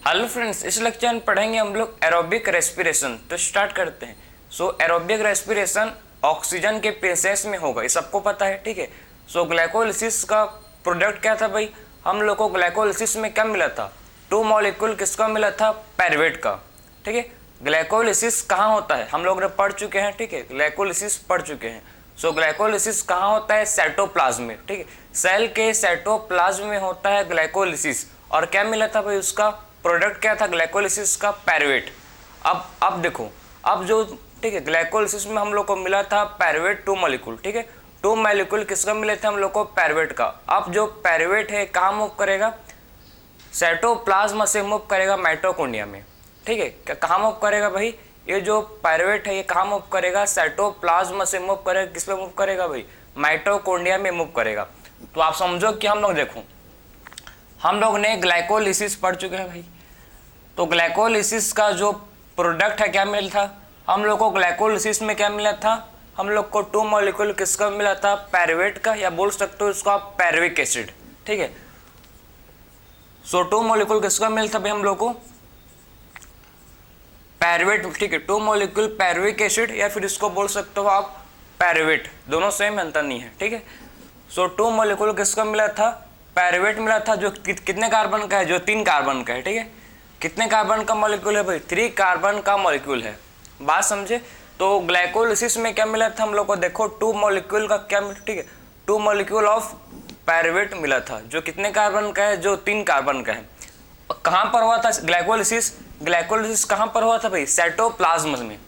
Hello friends, इस lecture में पढ़ेंगे हम लोग एरोबिक रेस्पिरेशन। तो स्टार्ट करते हैं। एरोबिक रेस्पिरेशन ऑक्सीजन के प्रेजेंस में होगा, ये सबको पता है, ठीक है। ग्लाइकोलिसिस का प्रोडक्ट क्या था भाई, हम लोग को ग्लाइकोलिसिस में क्या मिला था, 2 मॉलिक्यूल किसका मिला था, पायरुवेट का, ठीक है। ग्लाइकोलिसिस कहाँ होता है हम लोग ने पढ़ चुके हैं, ठीक है, ग्लाइकोलिसिस पढ़ चुके हैं। ग्लाइकोलिसिस कहाँ होता है, साइटोप्लाज्म में, ठीक है, सेल के साइटोप्लाज्म में होता है ग्लाइकोलिसिस। और क्या मिला था भाई, उसका प्रोडक्ट क्या था ग्लाइकोलिसिस का, पायरुवेट। अब देखो, अब जो, ठीक है, ग्लाइकोलिसिस में हम लोग को मिला था पायरुवेट 2 मॉलिक्यूल, ठीक है, 2 मॉलिक्यूल किसका मिले थे हम लोग को, पायरुवेट का। अब जो पायरुवेट है कहाँ मूव करेगा, साइटोप्लाज्म से मूव करेगा माइटोकॉन्ड्रिया में, ठीक है। कहाँ मूव करेगा भाई, ये जो पायरुवेट है ये कहाँ मूव करेगा, साइटोप्लाज्म से मूव करेगा, किस पे मूव करेगा भाई, माइटोकॉन्ड्रिया में मूव करेगा। तो आप समझो कि हम लोग देखो, हम लोग ने ग्लाइकोलिसिस पढ़ चुके हैं भाई। तो ग्लाइकोलिसिस का जो प्रोडक्ट है क्या मिला था हम लोग को, ग्लाइकोलिसिस में क्या मिला था हम लोग को, 2 मॉलिक्यूल किसका मिला था, पायरुवेट का, या बोल सकते हो इसको आप पायरुविक एसिड, ठीक है। 2 मॉलिक्यूल किसका मिला था भाई हम लोग को, पायरुवेट, ठीक है, 2 मॉलिक्यूल पायरुविक एसिड, या फिर इसको बोल सकते हो आप पायरुवेट, दोनों सेम, अंतर नहीं है, ठीक है। 2 मॉलिक्यूल किसका मिला था, पायरुवेट मिला था, जो कितने कार्बन का है, जो 3 कार्बन का है, ठीक है। कितने कार्बन का मॉलिक्यूल है भाई, 3 कार्बन का मॉलिक्यूल है, बात समझे। तो ग्लाइकोलिसिस में क्या मिला था हम लोग को, देखो 2 मॉलिक्यूल का क्या, ठीक है, 2 मॉलिक्यूल ऑफ पायरुवेट मिला था, जो कितने कार्बन का है, जो 3 कार्बन का है। कहाँ पर हुआ था ग्लाइकोलिसिस, ग्लाइकोलिसिस कहाँ पर हुआ था भाई, साइटोप्लाज्म में।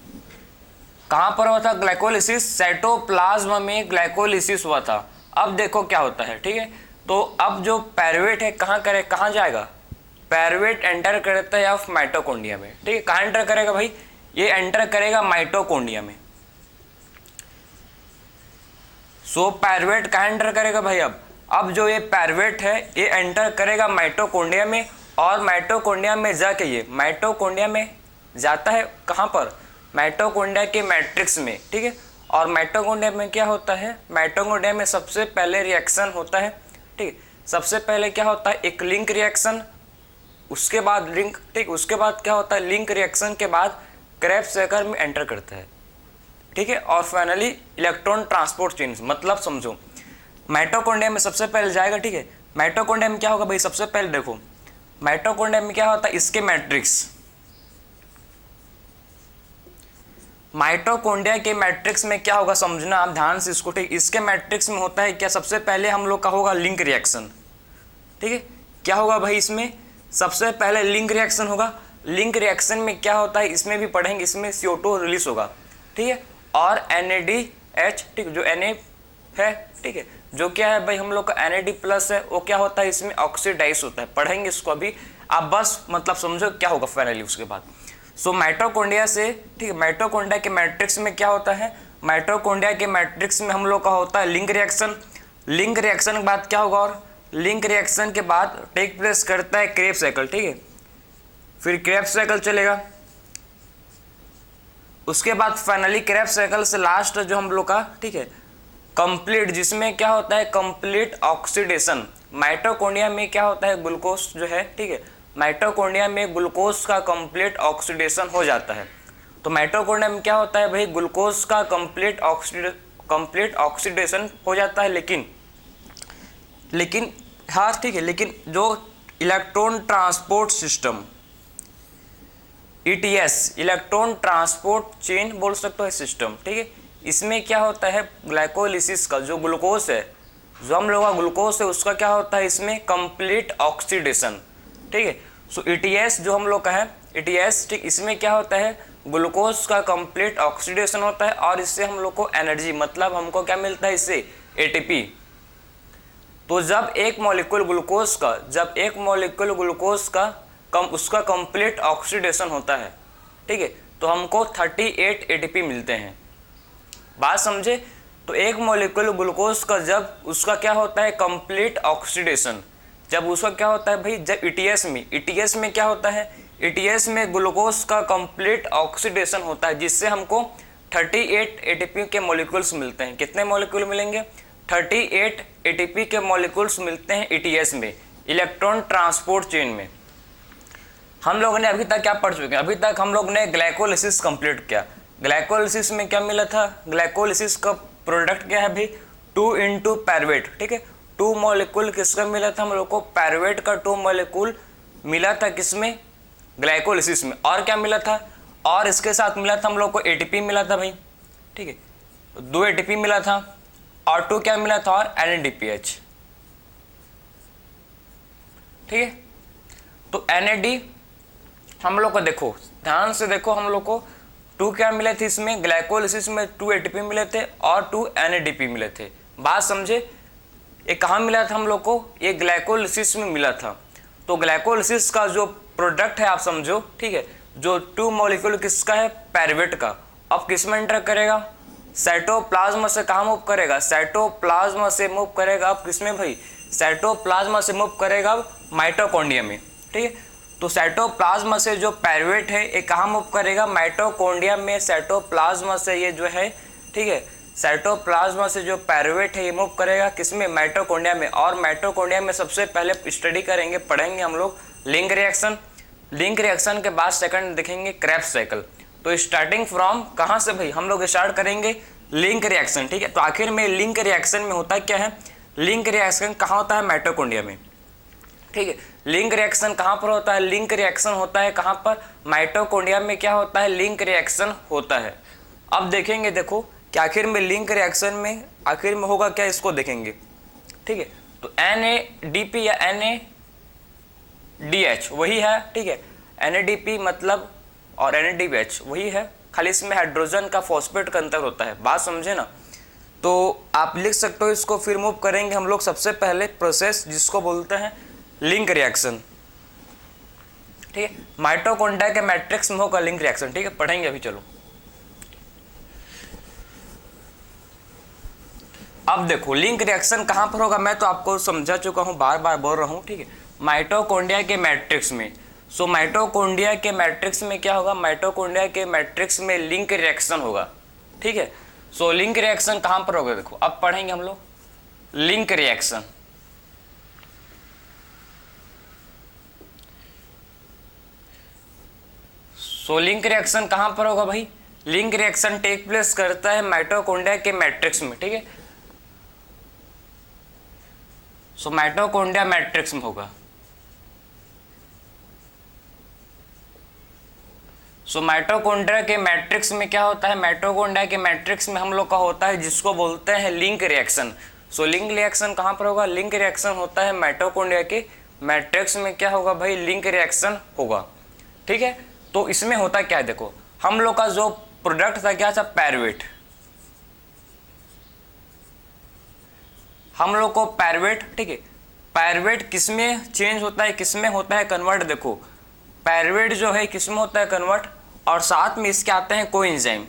कहाँ पर हुआ था ग्लाइकोलिसिस, साइटोप्लाज्म में ग्लाइकोलिसिस हुआ था। अब देखो क्या होता है, ठीक है। तो अब जो पायरुवेट है कहाँ जाएगा, पायरुवेट एंटर करता है ऑफ माइटोकॉन्ड्रिया में, ठीक है। कहाँ एंटर करेगा भाई, ये एंटर करेगा माइटोकॉन्ड्रिया में। पायरुवेट कहाँ एंटर करेगा भाई, अब जो ये पायरुवेट है ये एंटर करेगा माइटोकॉन्ड्रिया में, और माइटोकॉन्ड्रिया में जाके ये माइटोकॉन्ड्रिया में जाता है, कहाँ पर, माइटोकॉन्ड्रिया के मैट्रिक्स में, ठीक है। और माइटोकॉन्ड्रिया में क्या होता है, माइटोकॉन्ड्रिया में सबसे पहले रिएक्शन होता है, ठीक, सबसे पहले क्या होता है, एक लिंक रिएक्शन, उसके बाद लिंक, ठीक, उसके बाद क्या होता है, लिंक रिएक्शन के बाद क्रेब्स साइकिल में एंटर करता है, ठीक है। और फाइनली इलेक्ट्रॉन ट्रांसपोर्ट चेन, मतलब समझो माइटोकॉन्ड्रिया में सबसे पहले जाएगा, ठीक है। माइटोकॉन्ड्रिया में क्या होगा भाई, सबसे पहले देखो माइटोकॉन्ड्रिया में क्या होता है, इसके मैट्रिक्स, माइटोकॉन्ड्रिया के मैट्रिक्स में क्या होगा समझना आप ध्यान से इसको, ठीक। इसके मैट्रिक्स में होता है क्या, सबसे पहले हम लोग का होगा लिंक रिएक्शन, ठीक है। क्या होगा भाई, इसमें सबसे पहले लिंक रिएक्शन होगा। लिंक रिएक्शन में क्या होता है, इसमें भी पढ़ेंगे, इसमें CO2 रिलीज होगा, ठीक है। और NADH, ठीक, जो Na है, ठीक है, जो क्या है भाई हम लोग का NAD+ है, वो क्या होता है, इसमें ऑक्सीडाइज होता है, पढ़ेंगे इसको अभी, आप बस मतलब समझो क्या होगा फाइनली उसके बाद। माइटोकॉन्ड्रिया से, ठीक है, माइटोकॉन्ड्रिया के मैट्रिक्स में क्या होता है, माइटोकॉन्ड्रिया के मैट्रिक्स में हम लोग का होता है लिंक रिएक्शन। लिंक रिएक्शन के बाद क्या होगा, और लिंक रिएक्शन के बाद टेक प्लेस करता है क्रेब्स साइकिल, ठीक है, फिर क्रेब्स साइकिल चलेगा। उसके बाद फाइनली क्रेब्स साइकिल से लास्ट जो हम लोग का, ठीक है, कंप्लीट, जिसमें क्या होता है, कंप्लीट ऑक्सीडेशन। माइटोकॉन्ड्रिया में क्या होता है, ग्लूकोज जो है, ठीक है, माइटोकॉन्ड्रिया में ग्लूकोज का कंप्लीट ऑक्सीडेशन हो जाता है। तो माइटोकॉन्ड्रिया में क्या होता है भाई, ग्लूकोज का कंप्लीट ऑक्सीडेशन हो जाता है, लेकिन हाँ ठीक है, लेकिन जो electron transport system, ETS, electron transport chain बोल सकते हो सिस्टम, ठीक है, इसमें क्या होता है, ग्लाइकोलिसिस का जो ग्लूकोज है, जो हम लोग का ग्लूकोज है, उसका क्या होता है इसमें कंप्लीट ऑक्सीडेशन, ठीक है। ETS जो हम लोग का है, ETS, ठीक, इसमें क्या होता है, ग्लूकोज का कंप्लीट ऑक्सीडेशन होता है, और इससे हम लोग को एनर्जी, मतलब हमको क्या मिलता है इससे, ATP। तो जब एक मॉलिक्यूल ग्लूकोज का उसका कंप्लीट ऑक्सीडेशन होता है, ठीक है, तो हमको 38 ATP मिलते हैं, बात समझे। तो एक मॉलिक्यूल ग्लूकोज का जब उसका क्या होता है कंप्लीट ऑक्सीडेशन, जब उसका क्या होता है भाई, जब ETS में क्या होता है, ETS में ग्लूकोज का कंप्लीट ऑक्सीडेशन होता है, जिससे हमको 38 ATP के मॉलिक्यूल्स मिलते हैं। कितने मॉलिक्यूल मिलेंगे, 38 ATP के मॉलिक्यूल्स मिलते हैं ETS में, इलेक्ट्रॉन ट्रांसपोर्ट चेन में। हम लोगों ने अभी तक क्या पढ़ चुके हैं, अभी तक हम लोग ने ग्लाइकोलिसिस कंप्लीट किया। ग्लाइकोलिसिस में क्या मिला था, ग्लाइकोलिसिस का प्रोडक्ट क्या है भाई, 2 पायरुवेट, ठीक है। 2 मॉलिक्यूल किसका मिला था हम लोग को, पायरुवेट का 2 मॉलिक्यूल मिला था किसमें, ग्लाइकोलिसिस में। और क्या मिला था, और इसके साथ मिला था हम लोग को एटीपी मिला था भाई, ठीक है, 2 एटीपी मिला था और 2 क्या मिला था, और NADPH, ठीक है। तो NAD हम लोग को देखो, ध्यान से देखो, हम लोग को 2 क्या मिले थे इसमें, ग्लाइकोलिसिस में 2 एटीपी मिले थे और 2 NADP मिले थे। बात समझे, ये कहाँ मिला था हम लोग को, ये ग्लाइकोलिसिस में मिला था। तो ग्लाइकोलिसिस का जो प्रोडक्ट है आप समझो, ठीक है, जो 2 मॉलिक्यूल किसका है, पायरुवेट का, अब किस में एंटर करेगा, साइटोप्लाज्मा से कहाँ मूव करेगा, साइटोप्लाज्मा से मूव करेगा अब किसमें भाई, साइटोप्लाज्मा से मूव करेगा अब माइटोकॉन्ड्रिया में, ठीक है। तो साइटोप्लाज्मा से जो पायरुवेट है ये कहाँ मूव करेगा, माइटोकॉन्ड्रिया में। साइटोप्लाज्मा से ये जो है, ठीक है, साइटोप्लाज्मा से जो पायरुवेट है ये मूव करेगा किसमें, माइटोकॉन्ड्रिया में। और माइटोकॉन्ड्रिया में सबसे पहले स्टडी करेंगे, पढ़ेंगे हम लोग लिंक रिएक्शन। लिंक रिएक्शन के बाद सेकंड देखेंगे क्रेब्स साइकिल। तो स्टार्टिंग फ्रॉम कहाँ से भाई, हम लोग स्टार्ट करेंगे लिंक रिएक्शन, ठीक है। तो आखिर में लिंक रिएक्शन में होता क्या है, लिंक रिएक्शन कहाँ होता है, माइटोकॉन्ड्रिया में, ठीक है। लिंक रिएक्शन कहाँ पर होता है, लिंक रिएक्शन होता है कहाँ पर, माइटोकॉन्ड्रिया में क्या होता है, लिंक रिएक्शन होता है। अब देखेंगे, देखो कि आखिर में लिंक रिएक्शन में आखिर में होगा क्या, इसको देखेंगे, ठीक है। तो NADP या NADH वही है, ठीक है, NADP मतलब और NADPH वही है, खाली इसमें हाइड्रोजन का फॉस्फेट का अंतर होता है। बात समझे ना। तो आप लिख सकते हो इसको, फिर मूव करेंगे हम लोग सबसे पहले प्रोसेस जिसको बोलते हैं लिंक रिएक्शन, ठीक है। माइटोकॉन्ड्रिया के मैट्रिक्स में होगा लिंक रिएक्शन, ठीक है, पढ़ेंगे अभी। चलो अब देखो लिंक रिएक्शन कहाँ पर होगा, मैं तो आपको समझा चुका हूँ, बार बार बोल रहा हूँ, ठीक है, माइटोकॉन्ड्रिया के मैट्रिक्स में। सो माइटोकॉन्ड्रिया के मैट्रिक्स में क्या होगा, माइटोकॉन्ड्रिया के मैट्रिक्स में लिंक रिएक्शन होगा, ठीक है। सो लिंक रिएक्शन कहाँ पर होगा, देखो अब पढ़ेंगे हम लोग link reaction. So link reaction कहाँ पर होगा भाई, लिंक रिएक्शन टेक प्लेस करता है माइटोकॉन्ड्रिया के मैट्रिक्स में, ठीक है। सो माइटोकॉन्ड्रिया मैट्रिक्स में होगा। सो माइटोकॉन्ड्रिया के मैट्रिक्स में क्या होता है, माइटोकॉन्ड्रिया के मैट्रिक्स में हम लोग का होता है जिसको बोलते हैं link reaction. So link reaction कहाँ पर होगा, लिंक रिएक्शन होता है माइटोकॉन्ड्रिया के मैट्रिक्स में, क्या होगा भाई, लिंक रिएक्शन होगा, ठीक है। तो इसमें होता क्या है, देखो हम लोग का जो प्रोडक्ट था क्या था, पायरुवेट। हम लोग को पायरुवेट, ठीक है, पायरुवेट किसमें चेंज होता है, किसमें होता है कन्वर्ट, देखो पायरुवेट जो है किसमें होता है कन्वर्ट, और साथ में इसके आते हैं कोएंजाइम।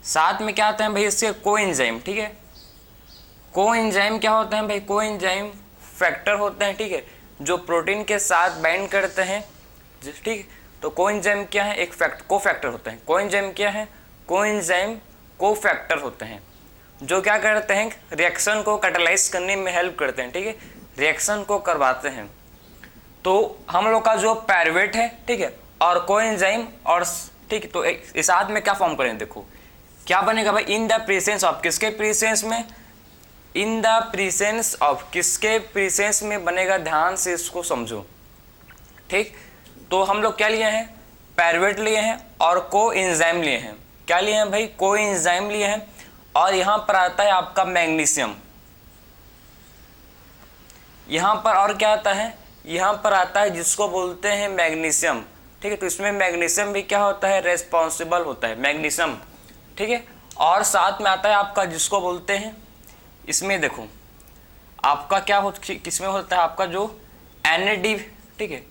साथ में क्या आते हैं भाई, इसके कोएंजाइम, ठीक है। कोएंजाइम क्या होते हैं भाई, कोएंजाइम फैक्टर होते हैं, ठीक है, जो प्रोटीन के साथ बाइंड करते हैं, ठीक। तो कोएंजाइम क्या है, एक कोफैक्टर होते हैं। कोएंजाइम क्या है, कोएंजाइम कोफैक्टर होते हैं जो क्या करते हैं, रिएक्शन को कैटालाइज करने में हेल्प करते हैं, ठीक है, रिएक्शन को करवाते हैं। तो हम लोग का जो पायरुवेट है, ठीक है, और कोएंजाइम और, ठीक, तो इस साथ में क्या फॉर्म करें, देखो क्या बनेगा भाई, इन द प्रेजेंस ऑफ, किसके प्रेजेंस में, इन द प्रेजेंस ऑफ, किसके प्रेजेंस में बनेगा, ध्यान से इसको समझो, ठीक। तो हम लोग क्या लिए हैं, पायरुवेट लिए हैं और कोएंजाइम लिए हैं। क्या लिए हैं भाई, कोएंजाइम लिए हैं। और यहाँ पर आता है आपका मैग्नीशियम, यहाँ पर और क्या आता है, यहाँ पर आता है जिसको बोलते हैं मैग्नीशियम, ठीक है। तो इसमें मैग्नीशियम भी क्या होता है, रेस्पॉन्सिबल होता है मैग्नीशियम, ठीक है। और साथ में आता है आपका जिसको बोलते हैं, इसमें देखो आपका क्या हो, किसमें होता है आपका जो NAD, ठीक है,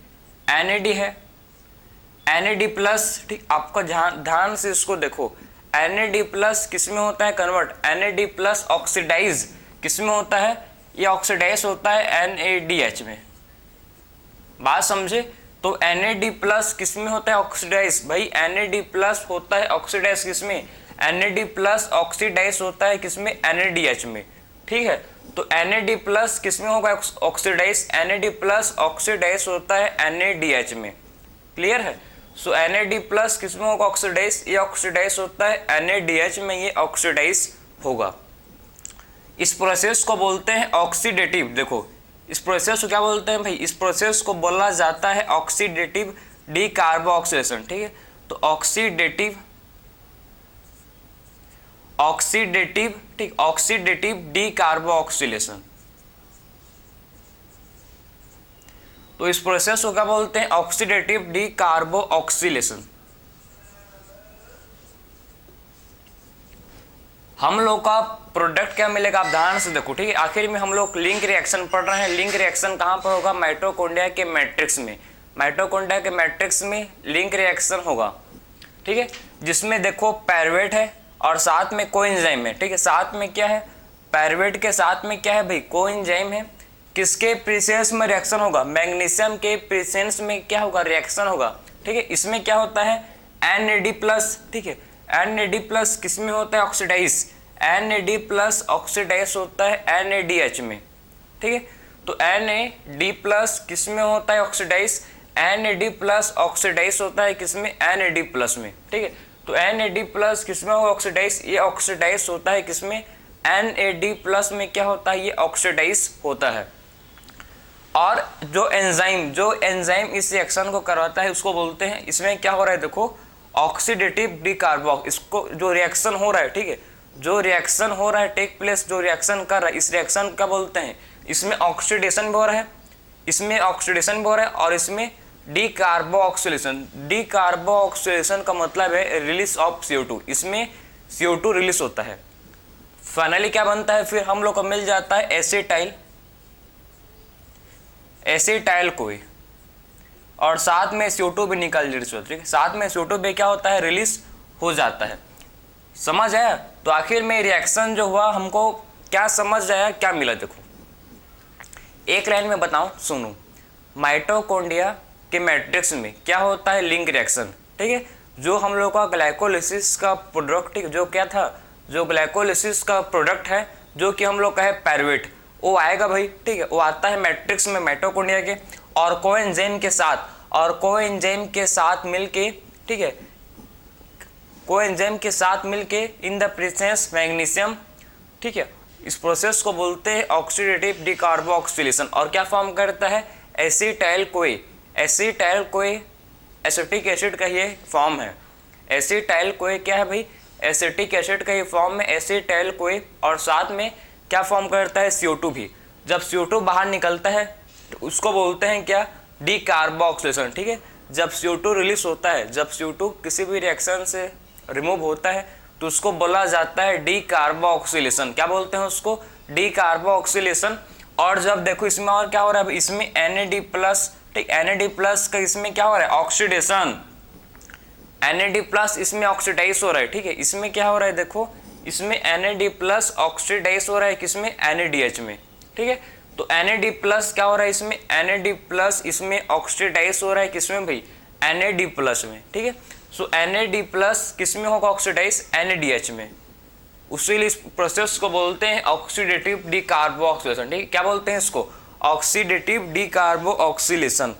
NAD है, NAD प्लस, ठीक, आपका ध्यान से इसको देखो, NAD प्लस किसमें होता है कन्वर्ट, NAD प्लस ऑक्सीडाइज किसमें होता है, ये ऑक्सीडाइज होता है NADH में। बात समझे, तो NAD प्लस किसमें होता है ऑक्सीडाइज, भाई NAD प्लस होता है ऑक्सीडाइज किसमें, NAD प्लस ऑक्सीडाइज होता है किसमें, NADH में, ठीक है। तो NAD प्लस किसमें होगा ऑक्सीडाइज, NAD प्लस ऑक्सीडाइज होता है NADH में, क्लियर है। सो Na प्लस किस में होगा ऑक्सीडाइज, ये ऑक्सीडाइज होता है NaDH में, ये ऑक्सीडाइज होगा। इस प्रोसेस को बोलते हैं ऑक्सीडेटिव। देखो इस प्रोसेस को क्या बोलते हैं भाई, इस प्रोसेस को बोला जाता है ऑक्सीडेटिव डीकार्बोक्सिलेशन, ठीक है। तो ऑक्सीडेटिव डीकार्बोक्सिलेशन, तो इस प्रोसेस को क्या बोलते हैं ऑक्सीडेटिव डीकार्बोक्सिलेशन। हम लोग का प्रोडक्ट क्या मिलेगा, आप ध्यान से देखो, ठीक है। आखिर में हम लोग लिंक रिएक्शन पढ़ रहे हैं। लिंक रिएक्शन कहाँ पर होगा, माइटोकॉन्ड्रिया के मैट्रिक्स में। माइटोकॉन्ड्रिया के मैट्रिक्स में लिंक रिएक्शन होगा, ठीक है, जिसमें देखो पायरुवेट है और साथ में कोएंजाइम है, ठीक है। साथ में क्या है, पायरुवेट के साथ में क्या है भाई, कोएंजाइम है। किसके प्रेजेंस में रिएक्शन होगा, मैग्नीशियम के प्रेजेंस में क्या होगा, रिएक्शन होगा, ठीक है। इसमें क्या होता है Na+, ठीक है। Na+ किस में होता है ऑक्सीडाइज, Na+ ऑक्सीडाइज होता है NaDH में, ठीक है। तो Na+ किस में होता है ऑक्सीडाइज, Na+ ऑक्सीडाइज होता है किसमें, Na+, में, ठीक है। तो Na+ किस में होगा ऑक्सीडाइज, ये ऑक्सीडाइज होता है किसमें, Na+ में क्या होता है, ये ऑक्सीडाइज होता है। और जो एंजाइम इस रिएक्शन को करवाता है उसको बोलते हैं, इसमें क्या हो रहा है देखो ऑक्सीडेटिव डीकार्बोक्स, इसको जो रिएक्शन हो रहा है, ठीक है, जो रिएक्शन हो रहा है टेक प्लेस, जो रिएक्शन कर रहा है, इस रिएक्शन क्या बोलते हैं, इसमें ऑक्सीडेशन भी हो रहा है, इसमें ऑक्सीडेशन भी हो रहा है और इसमें डीकार्बोक्सिलेशन। डीकार्बोक्सिलेशन का मतलब है रिलीज ऑफ CO2, इसमें CO2 रिलीज होता है। फाइनली क्या बनता है, फिर हम लोग को मिल जाता है एसिटाइल कोई, और साथ में CO2 भी निकल जाता है, ठीक है। साथ में CO2 भी क्या होता है, रिलीज हो जाता है। समझ आया। तो आखिर में रिएक्शन जो हुआ हमको क्या समझ आया, क्या मिला, देखो एक लाइन में बताऊं, सुनो। माइटोकॉन्ड्रिया के मैट्रिक्स में क्या होता है, लिंक रिएक्शन, ठीक है। जो हम लोग का ग्लाइकोलिसिस का प्रोडक्ट, ठीक है, जो क्या था, जो ग्लाइकोलिसिस का प्रोडक्ट है, जो कि हम लोग का है पायरुवेट, वो आएगा भाई, ठीक है, वो आता है मैट्रिक्स में माइटोकॉन्ड्रिया के, और कोएंजाइम के साथ मिलके, ठीक है, कोएंजाइम के साथ मिलके इन द प्रेजेंस मैग्नीशियम, ठीक है। इस प्रोसेस को बोलते हैं ऑक्सीडेटिव डीकार्बोक्सिलेशन, और क्या फॉर्म करता है, एसिटाइल कोई एसिटिक एसिड का ये फॉर्म है। एसिटाइल कोई क्या है भाई, एसिटिक एसिड का ये फॉर्म है एसिटाइल कोई, और साथ में क्या फॉर्म करता है, CO2 भी। जब CO2 बाहर निकलता है तो उसको बोलते हैं क्या, डीकार्बोक्सिलेशन, ठीक है। जब CO2 रिलीज होता है, जब CO2 किसी भी रिएक्शन से रिमूव होता है तो उसको बोला जाता है डीकार्बोक्सिलेशन। क्या बोलते हैं उसको, डीकार्बोक्सिलेशन। और जब देखो इसमें और क्या हो रहा है, इसमें Na+, ठीक, Na+ का इसमें क्या हो रहा है, ऑक्सीडेशन। Na+ इसमें ऑक्सीडाइज हो रहा है, ठीक है। इसमें क्या हो रहा है, देखो इसमें Na+ ऑक्सीडाइज हो रहा है किसमें, NaDH में, ठीक है। तो Na+ क्या हो रहा है, इसमें Na+ इसमें ऑक्सीडाइज हो रहा है किसमें भाई, Na+, में, ठीक है। सो Na+ किसमें होगा ऑक्सीडाइज, NaDH में। उसीलिए इस प्रोसेस को बोलते हैं ऑक्सीडेटिव डीकार्बोक्सिलेशन, ठीक है। क्या बोलते हैं इसको, ऑक्सीडेटिव डीकार्बोक्सिलेशन।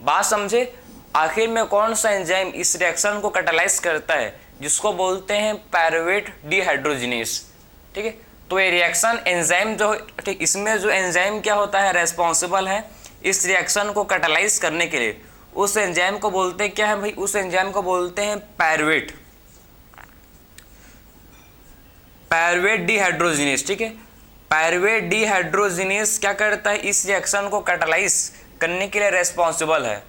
बात समझे। आखिर में कौन सा एंजाइम इस रिएक्शन को कैटालाइज करता है, जिसको बोलते हैं पायरुवेट डिहाइड्रोजिनेज, ठीक है। तो ये रिएक्शन एंजाइम जो, ठीक, इसमें जो एंजाइम क्या होता है, रेस्पॉन्सिबल है इस रिएक्शन को कैटालाइज करने के लिए, उस एंजाइम को बोलते हैं क्या है भाई, उस एंजाइम को बोलते हैं पायरुवेट डिहाइड्रोजिनेज, ठीक है। पायरुवेट डिहाइड्रोजिनेज क्या करता है, इस रिएक्शन को कैटालाइज करने के लिए रेस्पॉन्सिबल है,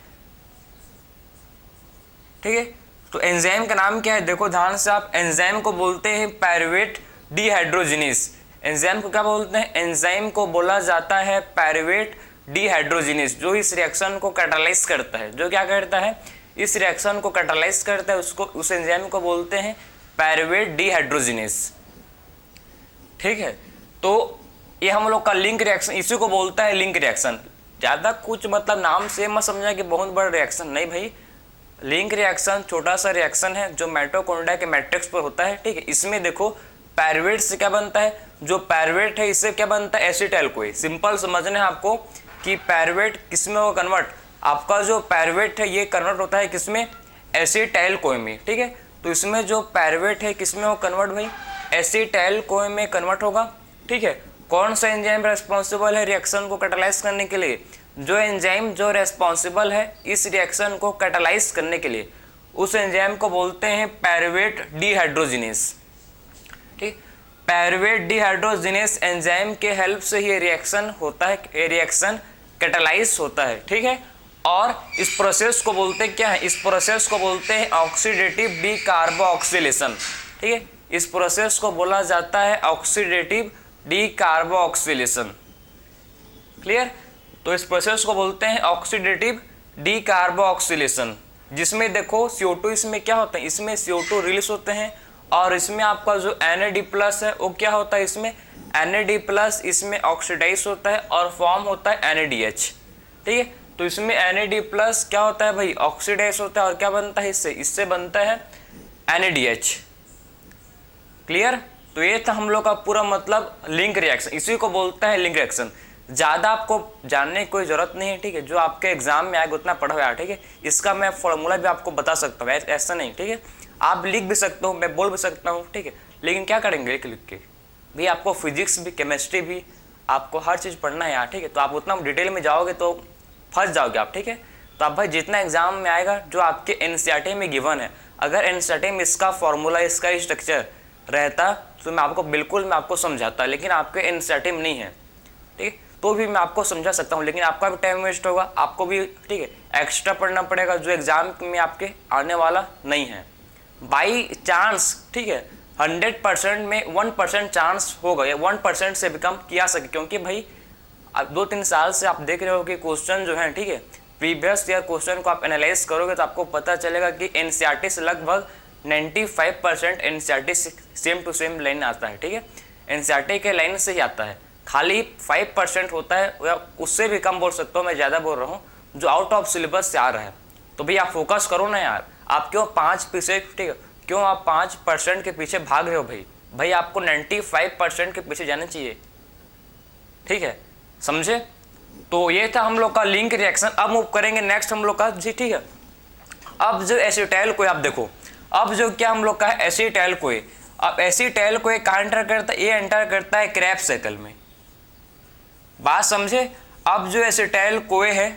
ठीक है। तो एंजाइम का नाम क्या है, देखो ध्यान से आप, एंजाइम को बोलते हैं पायरुवेट डिहाइड्रोजिनेज। एंजाइम को क्या बोलते हैं, एंजाइम को बोला जाता है पायरुवेट डिहाइड्रोजिनेज, जो इस रिएक्शन को कैटालाइज करता है, जो क्या करता है, इस रिएक्शन को कैटालाइज करता है, उसको, उस एंजाइम को बोलते हैं पायरुवेट डिहाइड्रोजिनेज, ठीक है। तो ये हम लोग का लिंक रिएक्शन, इसी को बोलता है लिंक रिएक्शन। ज़्यादा कुछ मतलब नाम से मत समझा कि बहुत बड़ा रिएक्शन, नहीं भाई। लिंक रिएक्शन छोटा सा रिएक्शन है जो माइटोकॉन्ड्रिया के मैट्रिक्स पर होता है, ठीक है। इसमें देखो पायरुवेट से क्या बनता है, जो पायरुवेट है इससे क्या बनता है, एसिटाइल कोई। सिंपल समझना है आपको कि पायरुवेट किस में होगा कन्वर्ट, आपका जो पायरुवेट है ये कन्वर्ट होता है किसमें, एसिटाइल कोए में, ठीक है। तो इसमें जो पायरुवेट है किसमें हो कन्वर्ट भाई, एसिटाइल कोए में कन्वर्ट होगा, ठीक है। कौन सा एंजाइम रेस्पॉन्सिबल है रिएक्शन को कैटालाइज करने के लिए, जो एंजाइम जो रेस्पॉन्सिबल है इस रिएक्शन को कैटालाइज करने के लिए उस एंजाइम को बोलते हैं पायरुवेट डिहाइड्रोजिनेस, ठीक। पायरुवेट डिहाइड्रोजिनेस एंजाइम के हेल्प से ये रिएक्शन होता है, ये रिएक्शन कैटालाइज होता है, ठीक है। और इस प्रोसेस को बोलते हैं क्या है, इस प्रोसेस को बोलते हैं ऑक्सीडेटिव डीकार्बोक्सिलेशन, ठीक है। इस प्रोसेस को बोला जाता है ऑक्सीडेटिव डीकार्बोक्सिलेशन, क्लियर। तो इस प्रोसेस को बोलते हैं ऑक्सीडेटिव डीकार्बोक्सिलेशन, जिसमें देखो CO2 इसमें क्या होता है, इसमें CO2 रिलीज होते हैं और इसमें आपका जो NAD+ है वो क्या होता है, इसमें NAD+ इसमें ऑक्सीडाइज होता है और फॉर्म होता है NADH, ठीक है। तो इसमें NAD+ क्या होता है भाई, ऑक्सीडाइज होता है और क्या बनता है इससे बनता है NADH, क्लियर। तो ये था हम लोग का पूरा मतलब लिंक रिएक्शन, इसी को बोलता है लिंक रिएक्शन। ज़्यादा आपको जानने की कोई ज़रूरत नहीं है, ठीक है। जो आपके एग्जाम में आएगा उतना पढ़ो यार, ठीक है। इसका मैं फॉर्मूला भी आपको बता सकता हूँ, ऐसा नहीं, ठीक है। आप लिख भी सकते हो, मैं बोल भी सकता हूँ, ठीक है। लेकिन क्या करेंगे लिख के भाई, आपको फिजिक्स भी केमिस्ट्री भी आपको हर चीज़ पढ़ना है यार, ठीक है। तो आप उतना डिटेल में जाओगे तो फंस जाओगे आप, ठीक है। तो आप भाई जितना एग्जाम में आएगा जो आपके NCERT में गिवन है, अगर NCERT में इसका फॉर्मूला इसका स्ट्रक्चर रहता तो मैं आपको समझाता, लेकिन आपके NCERT में नहीं है, ठीक है। तो भी मैं आपको समझा सकता हूँ, लेकिन आपका भी टाइम वेस्ट होगा, आपको भी, ठीक है, एक्स्ट्रा पढ़ना पड़ेगा जो एग्जाम में आपके आने वाला नहीं है। बाई चांस, ठीक है, 100% में 1% चांस होगा या 1% से भी कम किया सके, क्योंकि भाई अब 2-3 साल से आप देख रहे हो कि क्वेश्चन जो है, ठीक है, प्रीवियस ईयर क्वेश्चन को आप एनालाइज करोगे तो आपको पता चलेगा कि NCERT से लगभग 95% NCERT से सेम टू सेम लाइन आता है, ठीक है। NCERT के लाइन से ही आता है, खाली 5% होता है या उससे भी कम बोल सकता हूँ, मैं ज़्यादा बोल रहा हूँ, जो आउट ऑफ सिलेबस से आ रहा है। तो भाई आप फोकस करो ना यार, आप क्यों 5 पीछे, ठीक है, क्यों आप 5% के पीछे भाग रहे हो भाई आपको 95% के पीछे जाना चाहिए, ठीक है, समझे। तो ये था हम लोग का लिंक रिएक्शन। अब मूव करेंगे नेक्स्ट हम लोग का जी, ठीक है। अब जो एसिटाइल कोई आप देखो, अब जो क्या हम लोग का है एसिटाइल कोई, अब एसिटाइल कोई कहाँ एंटर करता है, ये एंटर करता है क्रेब्स साइकिल में, बात समझे। अब जो एसिटाइल कोए है,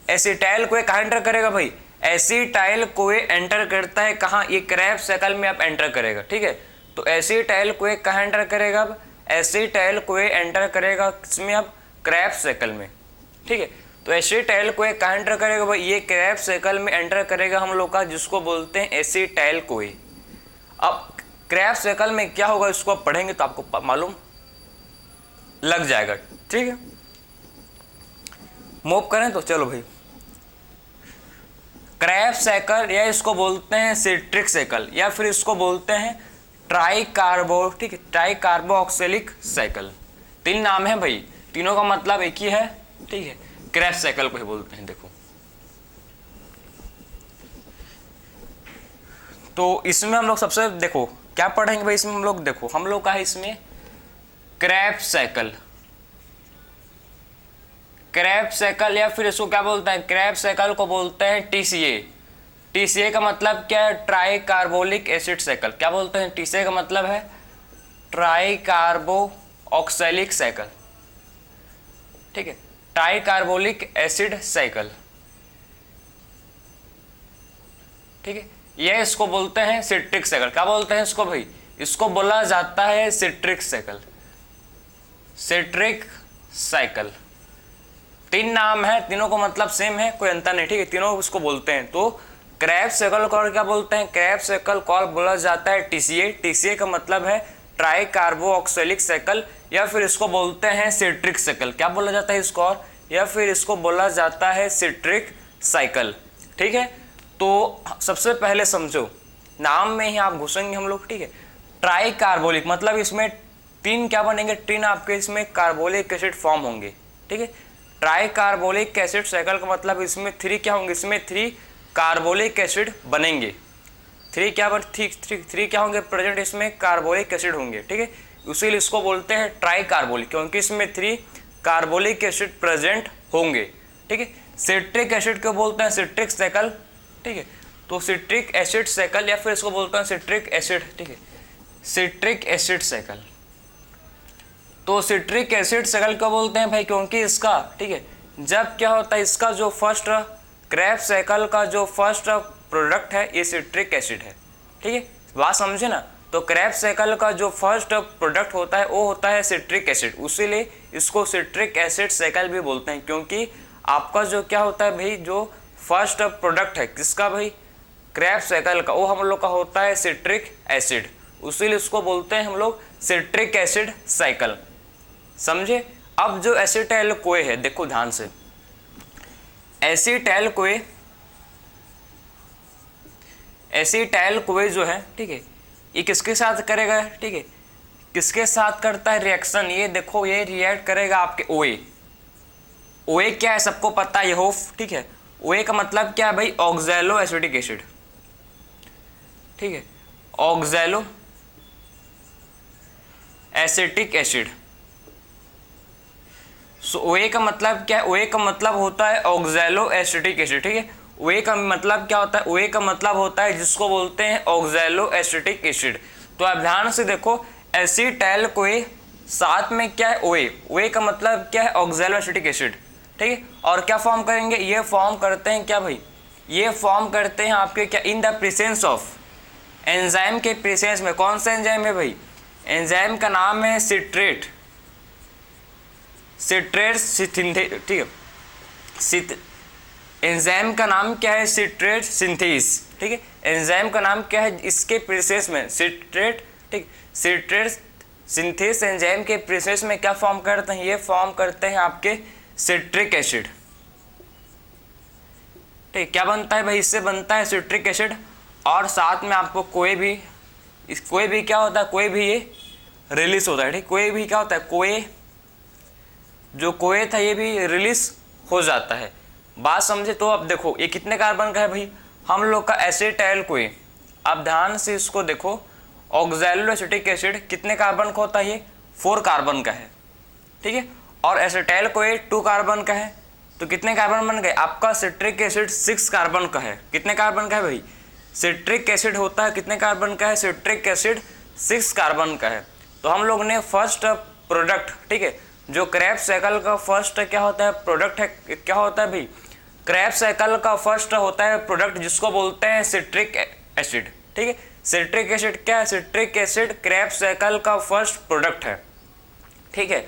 एसिटाइल कोए कहाँ एंटर करेगा भाई, एसिटाइल कोए एंटर करता है कहाँ, ये क्रेब्स साइकिल में आप एंटर करेगा, ठीक है। तो एसिटाइल कोए कहाँ एंटर करेगा, अब एसिटाइल कोए एंटर करेगा किसमें, अब क्रेब्स साइकिल में, ठीक है। तो एसिटाइल कोए कहाँ एंटर करेगा भाई, ये क्रेब्स साइकिल में एंटर करेगा हम लोग का, जिसको बोलते हैं एसिटाइल कोए। अब क्रेब्स साइकिल में क्या होगा इसको आप पढ़ेंगे तो आपको मालूम लग जाएगा, ठीक है। मूव करें तो चलो भाई, क्रेब्स साइकिल या इसको बोलते हैं सिट्रिक साइकिल या फिर इसको बोलते हैं ट्राइकार्बो, ठीक है, ट्राइकार्बोक्सिलिक साइकिल। 3 नाम है भाई, तीनों का मतलब एक ही है, ठीक है, क्रेब्स साइकिल को ही बोलते हैं। देखो तो इसमें हम लोग सबसे देखो क्या पढ़ेंगे भाई, इसमें हम लोग देखो हम लोग का है इसमें क्रेब्स साइकिल, क्रेब्स साइकिल या फिर इसको क्या बोलते हैं, क्रेब्स साइकिल को बोलते हैं TCA। TCA का मतलब क्या है, ट्राई कार्बोलिक एसिड साइकिल। क्या बोलते हैं, TCA का मतलब है ट्राई कार्बो ऑक्सैलिक साइकिल, ठीक है, ट्राई कार्बोलिक एसिड साइकिल, ठीक है। ये इसको बोलते हैं सिट्रिक साइकिल। क्या बोलते हैं इसको भाई, इसको बोला जाता है सिट्रिक साइकिल, सिट्रिक साइकिल। 3 नाम है, तीनों को मतलब सेम है, कोई अंतर नहीं, ठीक है, तीनों उसको बोलते हैं। तो क्रेब्स साइकिल को क्या बोलते हैं, क्रेब्स साइकिल को बोला जाता है TCA। TCA का मतलब है ट्राई कार्बोक्सिलिक साइकिल या फिर इसको बोलते हैं सिट्रिक साइकिल। क्या बोला जाता है इसको, और या फिर इसको बोला जाता है सिट्रिक साइकिल, ठीक है। तो सबसे पहले समझो, नाम में ही आप घुसेंगे हम लोग, ठीक है। ट्राई कार्बोलिक मतलब इसमें 3 क्या बनेंगे, 3 आपके इसमें कार्बोलिक एसिड फॉर्म होंगे, ठीक है। ट्राई कार्बोलिक एसिड साइकिल का मतलब इसमें 3 क्या होंगे, इसमें 3 कार्बोलिक एसिड बनेंगे, 3 क्या होंगे प्रेजेंट, इसमें कार्बोलिक एसिड होंगे, ठीक है। इसीलिए इसको बोलते हैं ट्राई कार्बोलिक, क्योंकि इसमें 3 कार्बोलिक एसिड प्रेजेंट होंगे, ठीक है। सिट्रिक एसिड को बोलते हैं सिट्रिक साइकिल, ठीक है। तो सिट्रिक एसिड साइकिल या फिर इसको बोलते हैं सिट्रिक एसिड, ठीक है, सिट्रिक एसिड साइकिल। तो सिट्रिक एसिड साइकिल क्या बोलते हैं भाई, क्योंकि इसका, ठीक है, जब क्या होता है इसका जो फर्स्ट क्रेब्स साइकिल का जो फर्स्ट प्रोडक्ट है ये सिट्रिक एसिड है, ठीक है, बात समझे ना। तो क्रेब्स साइकिल का जो फर्स्ट प्रोडक्ट होता है वो होता है सिट्रिक एसिड, उसीलिए इसको सिट्रिक एसिड साइकिल भी बोलते हैं, क्योंकि आपका जो क्या होता है भाई, जो फर्स्ट प्रोडक्ट है किसका भाई, क्रेब्स साइकिल का, वो हम लोग का होता है सिट्रिक एसिड, उसीलिए इसको बोलते हैं हम लोग सिट्रिक एसिड साइकिल, समझे। अब जो एसिटाइल कोए है, देखो ध्यान से, एसिटाइल कोए जो है, ठीक है, ये किसके साथ करेगा, ठीक है, किसके साथ करता है रिएक्शन, ये देखो ये रिएक्ट करेगा आपके ओए। ओए क्या है सबको पता है, होप, ठीक है। ओए का मतलब क्या है भाई, ऑक्सैलो एसिटिक एसिड, ठीक है, ऑक्सैलो एसिटिक एसिड। सो ओए का मतलब क्या है, ओए का मतलब होता है ऑक्सैलो एसिटिक एसिड, ठीक है। ओए का मतलब क्या होता है, ओए का मतलब होता है जिसको बोलते हैं ऑक्सैलो एसिटिक एसिड। तो आप ध्यान से देखो, एसिटाइल कोए साथ में क्या है, ओए, ओए का मतलब क्या है, ऑक्सैलो एसिटिक एसिड, ठीक है। और क्या फॉर्म करेंगे, ये फॉर्म करते हैं क्या भाई, ये फॉर्म करते हैं आपके क्या, in the presence of, enzyme के प्रेजेंस में। कौन सा एंजाइम है भाई, एंजाइम का नाम है सिट्रेट सिंथेस, ठीक है, एंजाइम का नाम क्या है, सिट्रेट सिंथेस, ठीक है। एंजाइम का नाम क्या है, इसके प्रोसेस में सिट्रेट, ठीक, सिट्रेट सिंथेस एंजाइम के प्रोसेस में क्या फॉर्म करते हैं, ये फॉर्म करते हैं आपके सिट्रिक एसिड, ठीक। क्या बनता है भाई, इससे बनता है सिट्रिक एसिड, और साथ में आपको कोई भी क्या होता है, कोई भी ये रिलीज होता है, ठीक। कोई भी क्या होता है, कोई जो कोए था ये भी रिलीज हो जाता है, बात समझे। तो अब देखो ये कितने कार्बन का है भाई, हम लोग का एसिटाइल कोए, अब ध्यान से इसको देखो, ऑक्सैलो एसिटिक एसिड कितने कार्बन का होता है, ये 4 कार्बन का है, ठीक है। और एसिटाइल कोए 2 कार्बन का है, तो कितने कार्बन बन गए, आपका सिट्रिक एसिड 6 कार्बन का है। कितने कार्बन का है भाई, सिट्रिक एसिड होता है कितने कार्बन का है, सिट्रिक एसिड 6 कार्बन का है। तो हम लोग ने फर्स्ट प्रोडक्ट, ठीक है, जो क्रेब्स साइकिल का फर्स्ट क्या होता है प्रोडक्ट है, क्या होता है भाई, क्रेब्स साइकिल का फर्स्ट होता है प्रोडक्ट जिसको बोलते हैं सिट्रिक एसिड, ठीक है। सिट्रिक एसिड क्या है, सिट्रिक एसिड क्रेब्स साइकिल का फर्स्ट प्रोडक्ट है, ठीक है।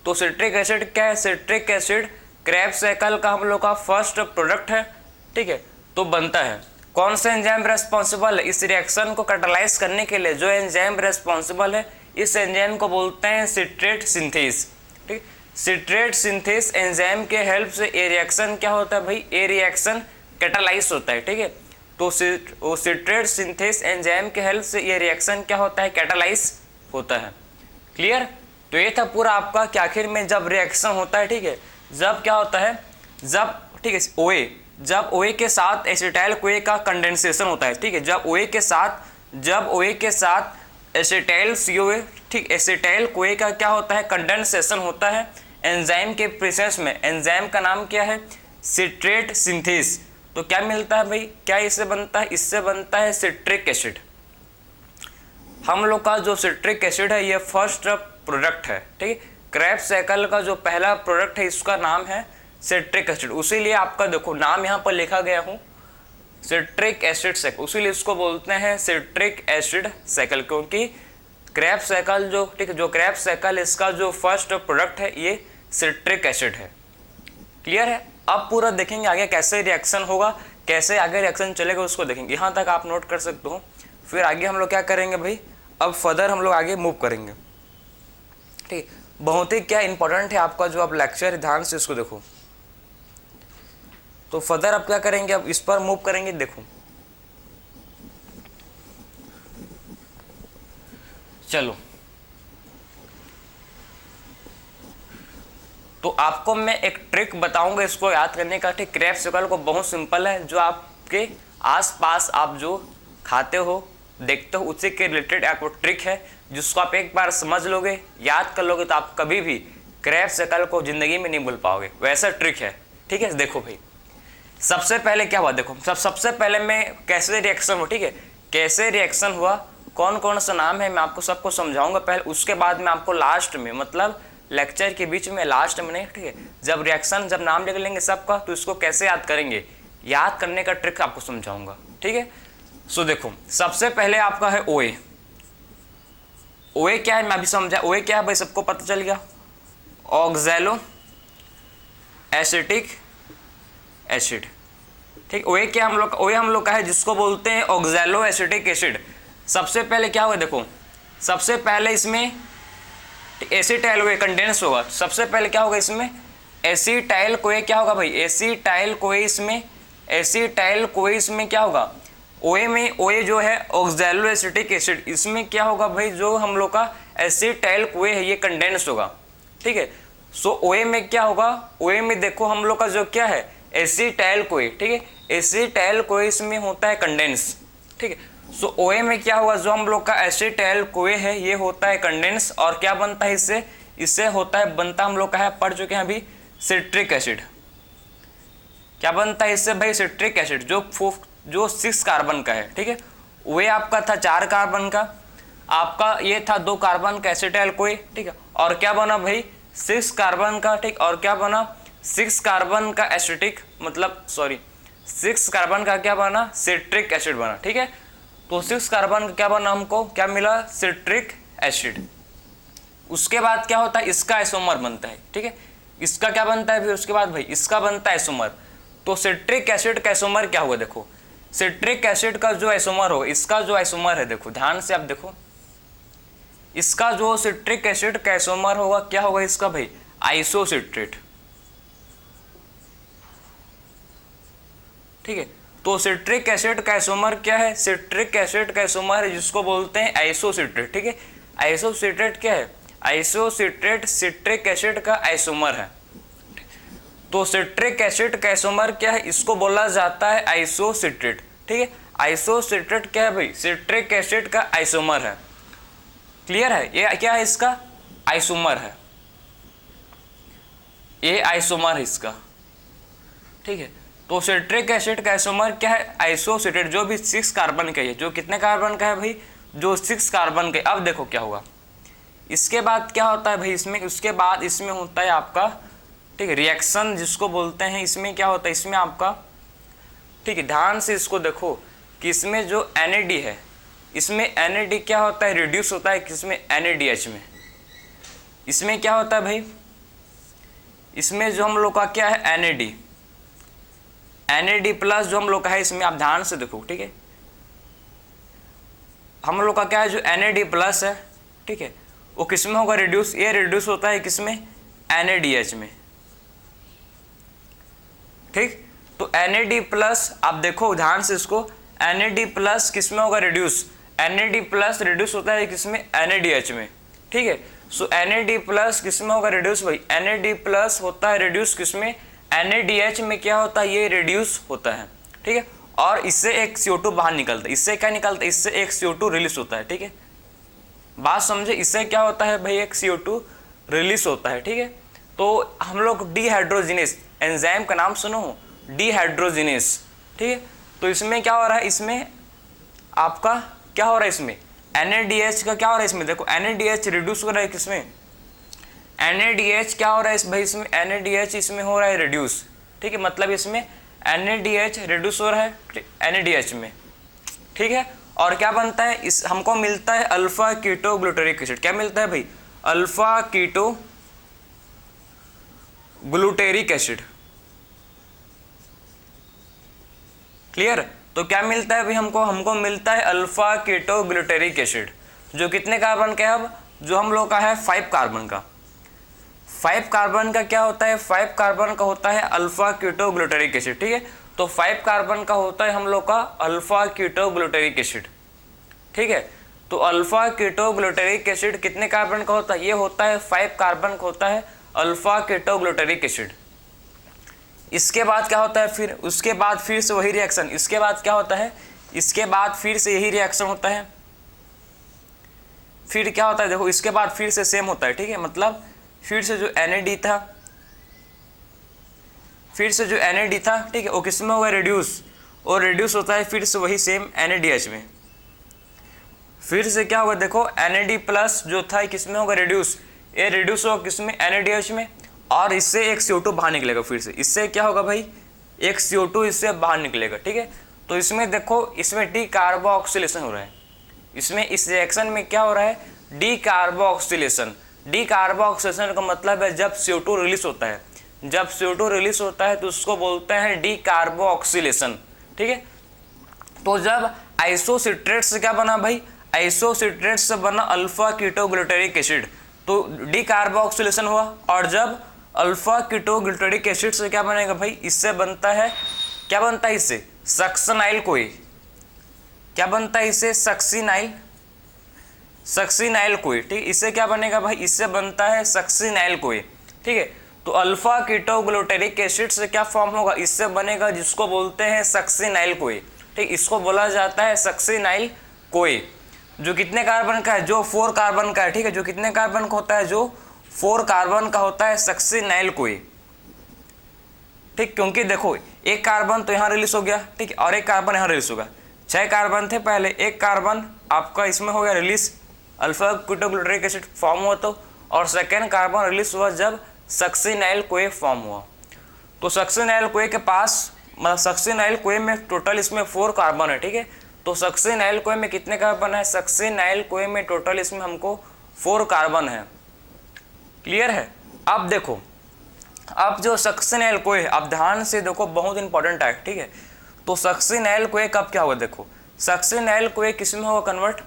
तो सिट्रिक एसिड क्या है, सिट्रिक एसिड क्रेब्स साइकिल का हम लोग का फर्स्ट प्रोडक्ट है, ठीक है। तो बनता है, कौन सा एंजाइम रेस्पॉन्सिबल है इस रिएक्शन को कैटालाइज करने के लिए, जो एंजाइम रेस्पॉन्सिबल है इस एंजाइम को बोलते हैं सिट्रेट सिंथेस, ठीक। सिट्रेट सिंथेस एंजाइम के हेल्प से ये रिएक्शन क्या होता है भाई, ये रिएक्शन कैटालाइज होता है, ठीक है। तो सिट्रेट सिंथेस एंजाइम के हेल्प से ये रिएक्शन क्या होता है, कैटालाइज होता है, क्लियर। तो ये था पूरा आपका कि आखिर में जब रिएक्शन होता है, ठीक है, जब क्या होता है, जब, ठीक है, जब ओए के साथ एसिटाइल कोए का कंडेंसेशन होता है, ठीक है, जब ओए के साथ एसिटाइल CoA, ठीक, एसिटाइल कोए का क्या होता है, कंडेंसेशन होता है एंजाइम के प्रोसेस में। एंजाइम का नाम क्या है, सिट्रेट सिंथेस। तो क्या मिलता है भाई, क्या इससे बनता है, इससे बनता है सिट्रिक एसिड। हम लोग का जो सिट्रिक एसिड है ये फर्स्ट प्रोडक्ट है, ठीक है। क्रेब्स साइकिल का जो पहला प्रोडक्ट है इसका नाम है सिट्रिक एसिड, उसीलिए आपका देखो नाम यहाँ पर लिखा गया हूँ सिट्रिक एसिड साइकिल, उसीलिए इसको बोलते हैं सिट्रिक एसिड साइकिल, क्योंकि क्रेब्स साइकिल जो, ठीक है, जो क्रेब्स साइकिल इसका जो फर्स्ट प्रोडक्ट है ये सिट्रिक एसिड है, क्लियर है। अब पूरा देखेंगे आगे कैसे रिएक्शन होगा, कैसे आगे रिएक्शन चलेगा उसको देखेंगे, यहाँ तक आप नोट कर सकते हो। फिर आगे हम लोग क्या करेंगे भाई, अब फर्दर हम लोग आगे मूव करेंगे, ठीक। बहुत ही क्या इंपॉर्टेंट है आपका जो अब लेक्चर, ध्यान से इसको देखो। तो फर्दर अब क्या करेंगे, अब इस पर मूव करेंगे, देखो चलो। तो आपको मैं एक ट्रिक बताऊंगा इसको याद करने का, ठीक। क्रेब्स साइकिल को बहुत सिंपल है, जो आपके आसपास आप जो खाते हो देखते हो उसी के रिलेटेड आपको ट्रिक है, जिसको आप एक बार समझ लोगे, याद कर लोगे, तो आप कभी भी क्रेब्स साइकिल को जिंदगी में नहीं भूल पाओगे, वैसा ट्रिक है, ठीक है। देखो भाई, सबसे पहले क्या हुआ देखो, सबसे पहले मैं कैसे रिएक्शन हुआ, ठीक है, कैसे रिएक्शन हुआ, कौन कौन सा नाम है, मैं आपको सबको समझाऊंगा पहले, उसके बाद मैं आपको लास्ट में, मतलब लेक्चर के बीच में लास्ट में नहीं, ठीक है, जब रिएक्शन जब नाम लिख लेंगे सबका तो इसको कैसे याद करेंगे, याद करने का ट्रिक आपको समझाऊंगा, ठीक है। सो देखो सबसे पहले आपका है ओए। ओए क्या है मैं अभी समझा, ओए क्या है भाई सबको पता चल गया, ऑक्सैलो एसिटिक एसिड, ठीक। ओए क्या हम लोग, ओए हम लोग का है जिसको बोलते हैं ऑक्सैलो एसिटिक एसिड। सबसे पहले क्या होगा देखो, सबसे पहले इसमें एसिटाइल कोए कंडेंस होगा, सबसे पहले क्या होगा इसमें एसिटाइल कोए, क्या होगा भाई एसिटाइल कोए, इसमें एसिटाइल कोए इसमें क्या होगा, ओए में, ओए जो है ऑक्सैलो एसिटिक एसिड, इसमें क्या होगा भाई जो हम लोग का एसिटाइल कोए है ये कंडेंस होगा, ठीक है। सो ओए में क्या होगा, ओए में देखो हम लोग का जो क्या है एसिटाइल कोए, ठीक है, एसिटाइल कोए इसमें होता है कंडेंस, ठीक है। सो ओए में क्या होगा जो हम लोग का एसिटाइल कोए है ये होता है कंडेंस, और क्या बनता है इससे, इससे होता है बनता हम लोग का है पढ़ चुके हैं अभी सिट्रिक एसिड। क्या बनता है इससे भाई सिट्रिक एसिड, जो 6 कार्बन का है, ठीक है। वे आपका था 4 कार्बन का, आपका ये था 2 कार्बन का एसिटाइल कोए, ठीक है, और क्या बना भाई 6 कार्बन का, ठीक, और क्या बना 6 कार्बन का एसिटिक, मतलब सॉरी 6 कार्बन का क्या बना सिट्रिक एसिड बना, ठीक है। तो 6 कार्बन का क्या बना, हमको क्या मिला सिट्रिक एसिड। उसके बाद क्या होता है इसका आइसोमर बनता है, ठीक है, इसका क्या बनता है फिर उसके बाद भाई इसका बनता है आइसोमर। तो सिट्रिक एसिड का आइसोमर क्या होगा देखो, सिट्रिक एसिड का जो आइसोमर होगा, इसका जो आइसोमर है देखो ध्यान से आप देखो, इसका जो सिट्रिक एसिड का आइसोमर होगा क्या होगा इसका भाई आइसोसिट्रेट, ठीक है। तो सिट्रिक एसिड का आइसोमर क्या है, सिट्रिक एसिड का आइसोमर है जिसको बोलते हैं आइसोसिट्रेट, ठीक है। आइसोसिट्रेट क्या है, आइसोसिट्रेट सिट्रिक एसिड का आइसोमर है। तो सिट्रिक एसिड का आइसोमर क्या है, इसको बोला जाता है आइसोसिट्रेट, ठीक है। आइसोसिट्रेट क्या है भाई सिट्रिक एसिड का आइसोमर है, क्लियर है, ये क्या है इसका आइसोमर है, ये आइसोमर है इसका, ठीक है। तो सिट्रिक एसिड का आइसोमर क्या है आइसोसिट्रेट, जो भी 6 कार्बन का है, जो कितने कार्बन का है भाई जो 6 कार्बन का। अब देखो क्या होगा इसके बाद क्या होता है भाई इसमें, उसके बाद इसमें होता है आपका, ठीक है, रिएक्शन जिसको बोलते हैं, इसमें क्या होता है इसमें आपका, ठीक है, ध्यान से इसको देखो कि इसमें जो NAD है, इसमें NAD क्या होता है रिड्यूस होता है किसमें NADH में। इसमें क्या होता है भाई, इसमें जो हम लोग का क्या है NAD प्लस जो हम लोग का है, इसमें आप ध्यान से देखो, ठीक है, हम लोग का क्या है जो NAD प्लस है, ठीक है, वो किसमें होगा रिड्यूस, ये रिड्यूस होता है किसमें NADH में, ठीक। तो NAD प्लस आप देखो ध्यान से इसको, NAD प्लस किसमें होगा रिड्यूस, NAD प्लस रिड्यूस होता है किसमें NADH में, ठीक है। सो NAD प्लस किसमें होगा रिड्यूस भाई, NAD प्लस होता है रिड्यूस किसमें NADH में, क्या होता है ये रिड्यूस होता है, ठीक है। और इससे एक CO2 बाहर निकलता है, इससे क्या निकलता है, इससे एक CO2 रिलीज होता है, ठीक है, बात समझे, इससे क्या होता है भाई एक CO2 रिलीज होता है, ठीक है। तो हम लोग डिहाइड्रोजिनेस एंजाइम का नाम सुनो, डिहाइड्रोजिनेस, ठीक है। तो इसमें क्या हो रहा है, इसमें आपका क्या हो रहा है, इसमें NADH का क्या हो रहा है, इसमें देखो NADH रिड्यूस हो रहा है किसमें, NADH क्या हो रहा है इस भाई इसमें NADH इसमें हो रहा है रिड्यूस, ठीक है, मतलब इसमें NADH रिड्यूस हो रहा है NADH में, ठीक है। और क्या बनता है इस, हमको मिलता है अल्फा कीटो ग्लूटेरिक एसिड, क्या मिलता है भाई alpha keto glutaric acid, clear. तो क्या मिलता है भाई हमको मिलता है अल्फा कीटो ग्लूटेरिक एसिड, जो कितने कार्बन का है, अब जो हम लोग का है 5 कार्बन का, 5 कार्बन का क्या होता है, 5 कार्बन का होता है अल्फा कीटो ग्लूटेरिक एसिड, ठीक है। तो 5 कार्बन का होता है हम लोग का अल्फा कीटो ग्लूटेरिक एसिड, ठीक है। तो अल्फा कीटो ग्लूटेरिक एसिड कितने कार्बन का होता है, ये होता है 5 कार्बन का होता है अल्फा कीटो ग्लूटेरिक एसिड। इसके बाद क्या होता है फिर, उसके बाद फिर से वही रिएक्शन, इसके बाद क्या होता है, इसके बाद फिर से यही रिएक्शन होता है, फिर क्या होता है देखो, इसके बाद फिर से सेम होता है, ठीक है, मतलब फिर से जो NAD था फिर से जो NAD था, ठीक है, वो किस में होगा, रिड्यूस, और रिड्यूस होता है फिर से वही सेम NADH में। फिर से क्या होगा, देखो NAD प्लस जो था किस में होगा, रिड्यूस, ये रिड्यूस होगा किस में, NADH में, और इससे एक CO2 बाहर निकलेगा। फिर से इससे क्या होगा भाई, एक CO2 इससे बाहर निकलेगा, ठीक है। तो इसमें देखो, इसमें डी कार्बोक्सिलेशन हो रहा है, इसमें इस रिएक्शन में क्या हो रहा है, डी कार्बोक्सिलेशन। डी कार्बोक्सिलेशन का मतलब है जब CO2 रिलीज होता है, जब CO2 रिलीज होता है तो उसको बोलते हैं डी कार्बोक्सिलेशन, ठीक है। तो जब आइसोसिट्रेट से क्या बना भाई, आइसोसिट्रेट से बना अल्फा कीटोग्लूटारिक एसिड, तो डी कार्बोक्सिलेशन हुआ। और जब अल्फा कीटोग्लूटारिक एसिड से क्या बनेगा भाई, इससे बनता है, क्या बनता है इससे, सक्सिनाइल कोई, क्या बनता है इससे, सक्सिनाइल, सक्सिनाइल कोई, ठीक, इससे क्या बनेगा भाई, इससे बनता है सक्सिनाइल कोई, ठीक है। तो अल्फा कीटोग्लूटारिक एसिड से क्या फॉर्म होगा, इससे बनेगा जिसको बोलते हैं सक्सिनाइल कोई, ठीक, इसको बोला जाता है सक्सिनाइल कोई, जो कितने कार्बन का है, जो 4 कार्बन का है, ठीक है, जो कितने कार्बन का होता है, जो 4 कार्बन का होता है सक्सिनाइल कोई, ठीक, क्योंकि देखो एक कार्बन तो यहाँ रिलीज हो गया, ठीक है, और एक कार्बन यहाँ रिलीज होगा, 6 कार्बन थे पहले, एक कार्बन आपका इसमें हो गया release, alpha ketoglutaric acid form हुआ तो, और सेकेंड कार्बन रिलीज हुआ जब सक्सिनाइल कोई फॉर्म हुआ। तो सक्सिनाइल कोई के पास, मतलब सक्सिनाइल कोई में टोटल इसमें 4 कार्बन है, ठीक है। तो सक्सिनाइल कोई में कितने कार्बन है, सक्सिनाइल कोई में टोटल इसमें हमको 4 कार्बन है, क्लियर है। अब देखो, अब जो सक्सिनाइल कोई है, अब ध्यान से देखो, बहुत इंपॉर्टेंट है, ठीक है। तो सक्सिनाइल कोई कब क्या होगा, देखो सक्सिनाइल कोई किस में होगा कन्वर्ट,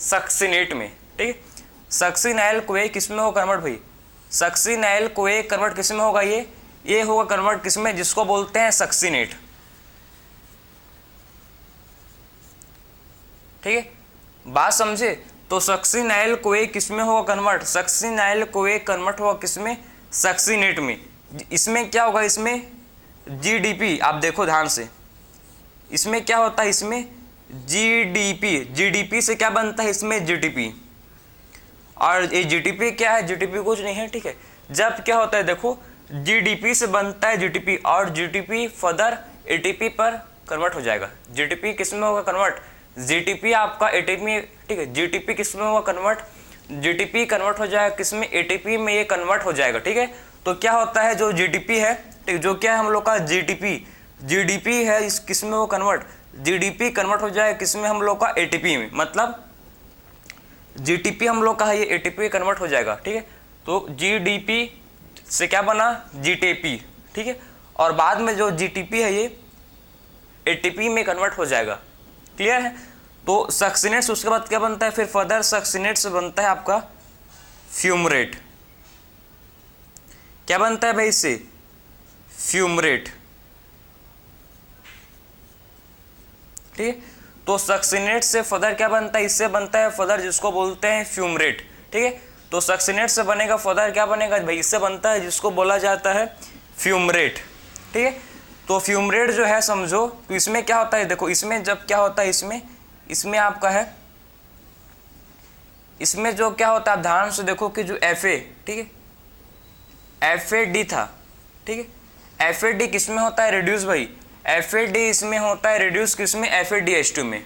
सक्सिनेट में, ठीक है। सक्सिनाइल कोई किस में होगा कन्वर्ट भाई, सक्सिनाइल कोई कन्वर्ट किस में होगा, ये होगा कन्वर्ट किस में, जिसको बोलते हैं सक्सिनेट, ठीक है, बात समझे। तो सक्सिनाइल कोई किस में होगा कन्वर्ट, सक्सिनाइल कोई कन्वर्ट होगा किस में, सक्सिनेट में। इसमें क्या होगा, इसमें GDP, आप देखो ध्यान से, इसमें क्या होता है, इसमें GDP से क्या बनता है, इसमें GTP, और ये GTP क्या है, GTP कुछ नहीं है, ठीक है। जब क्या होता है, देखो GDP से बनता है GTP, और GTP फर्दर ATP पर कन्वर्ट हो जाएगा। GTP किस में होगा कन्वर्ट, GTP आपका ATP में, ठीक है, GTP किस में होगा कन्वर्ट, GTP कन्वर्ट हो जाएगा किस में, ATP में ये कन्वर्ट हो जाएगा, ठीक है। तो क्या होता है, जो GDP है, ठीक, जो क्या है हम लोग का GDP है, इस किस में वो कन्वर्ट, GDP कन्वर्ट हो जाएगा किस में, हम लोग का ATP में, मतलब GTP हम लोग का है, ये ATP कन्वर्ट हो जाएगा, ठीक है। तो GDP से क्या बना, GTP, ठीक है, और बाद में जो GTP है ये ATP में कन्वर्ट हो जाएगा, क्लियर है। तो सक्सिनेट से उसके बाद क्या बनता है, फिर फर्दर सक्सिनेट से बनता है आपका फ्यूमरेट, क्या बनता है भाई इससे, फ्यूमरेट, ठीक है। तो सक्सिनेट से फर्दर क्या बनता है, इससे बनता है फर्दर जिसको बोलते हैं फ्यूमरेट, ठीक है। तो सक्सिनेट से बनेगा फर्दर क्या बनेगा भाई, इससे बनता है जिसको बोला जाता है फ्यूमरेट, ठीक है। तो फ्यूमरेट जो है समझो, तो इसमें क्या होता है, देखो इसमें जब क्या होता है, इसमें आपका है, इसमें जो क्या होता है, आप ध्यान से देखो कि जो FA, ठीक है, FAD था, ठीक है, FAD किस में होता है, रिड्यूस भाई, FAD इसमें होता है रिड्यूस किस में, FADH2 में,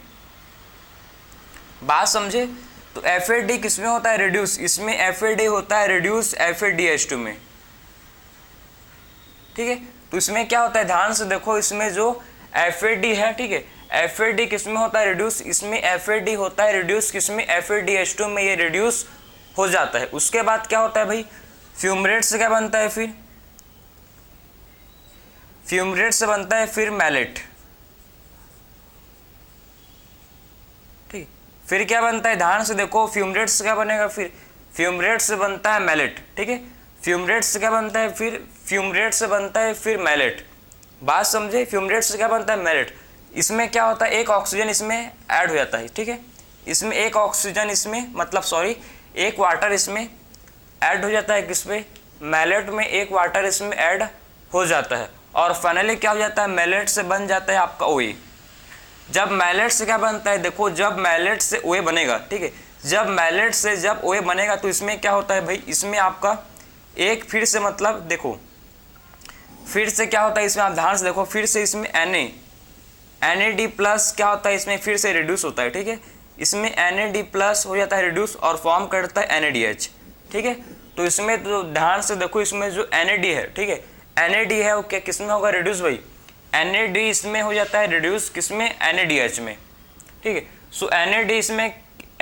बात समझे। तो FAD किस में होता है, रिड्यूस, इसमें FAD होता है रिड्यूस FADH2 में, ठीक है। तो इसमें क्या होता है, ध्यान से देखो, इसमें जो FAD है, ठीक है, FAD किस में होता है, रिड्यूस, इसमें FAD होता है रिड्यूस किस में, FADH2 में ये रिड्यूस हो जाता है। उसके बाद क्या होता है भाई, फ्यूमरेट से क्या बनता है, फिर फ्यूमरेट से बनता है फिर मैलेट, ठीक, फिर क्या बनता है, ध्यान से देखो, फ्यूमरेट से क्या बनेगा, फिर फ्यूमरेट से बनता है मैलेट, ठीक है, फ्यूमरेट से क्या बनता है, फिर फ्यूमरेट से बनता है फिर मैलेट, बात समझे। फ्यूमरेट से क्या बनता है, मैलेट। इसमें क्या होता है, एक ऑक्सीजन इसमें ऐड हो जाता है, ठीक है, इसमें एक ऑक्सीजन इसमें, मतलब सॉरी, एक वाटर इसमें ऐड हो जाता है, किस पे, मैलेट में एक वाटर इसमें ऐड हो जाता है, और फाइनली क्या हो जाता है, मैलेट से बन जाता है आपका OA। जब मैलेट से क्या बनता है, देखो जब मैलेट से OA बनेगा, ठीक है, जब मैलेट से जब OA बनेगा तो इसमें क्या होता है भाई, इसमें आपका एक फिर से, मतलब देखो फिर से क्या होता है इसमें, आप ध्यान से देखो, फिर से इसमें NAD प्लस क्या होता है इसमें, फिर से रिड्यूस होता है, ठीक है। इसमें NAD प्लस हो जाता है रिड्यूस और फॉर्म करता है NADH, ठीक है। तो इसमें तो ध्यान से देखो, इसमें जो NAD है, ठीक है, NAD है वो क्या किसमें होगा रिड्यूस भाई, NAD इसमें हो जाता है रिड्यूस किसमें, NADH में, ठीक है। सो NAD इसमें,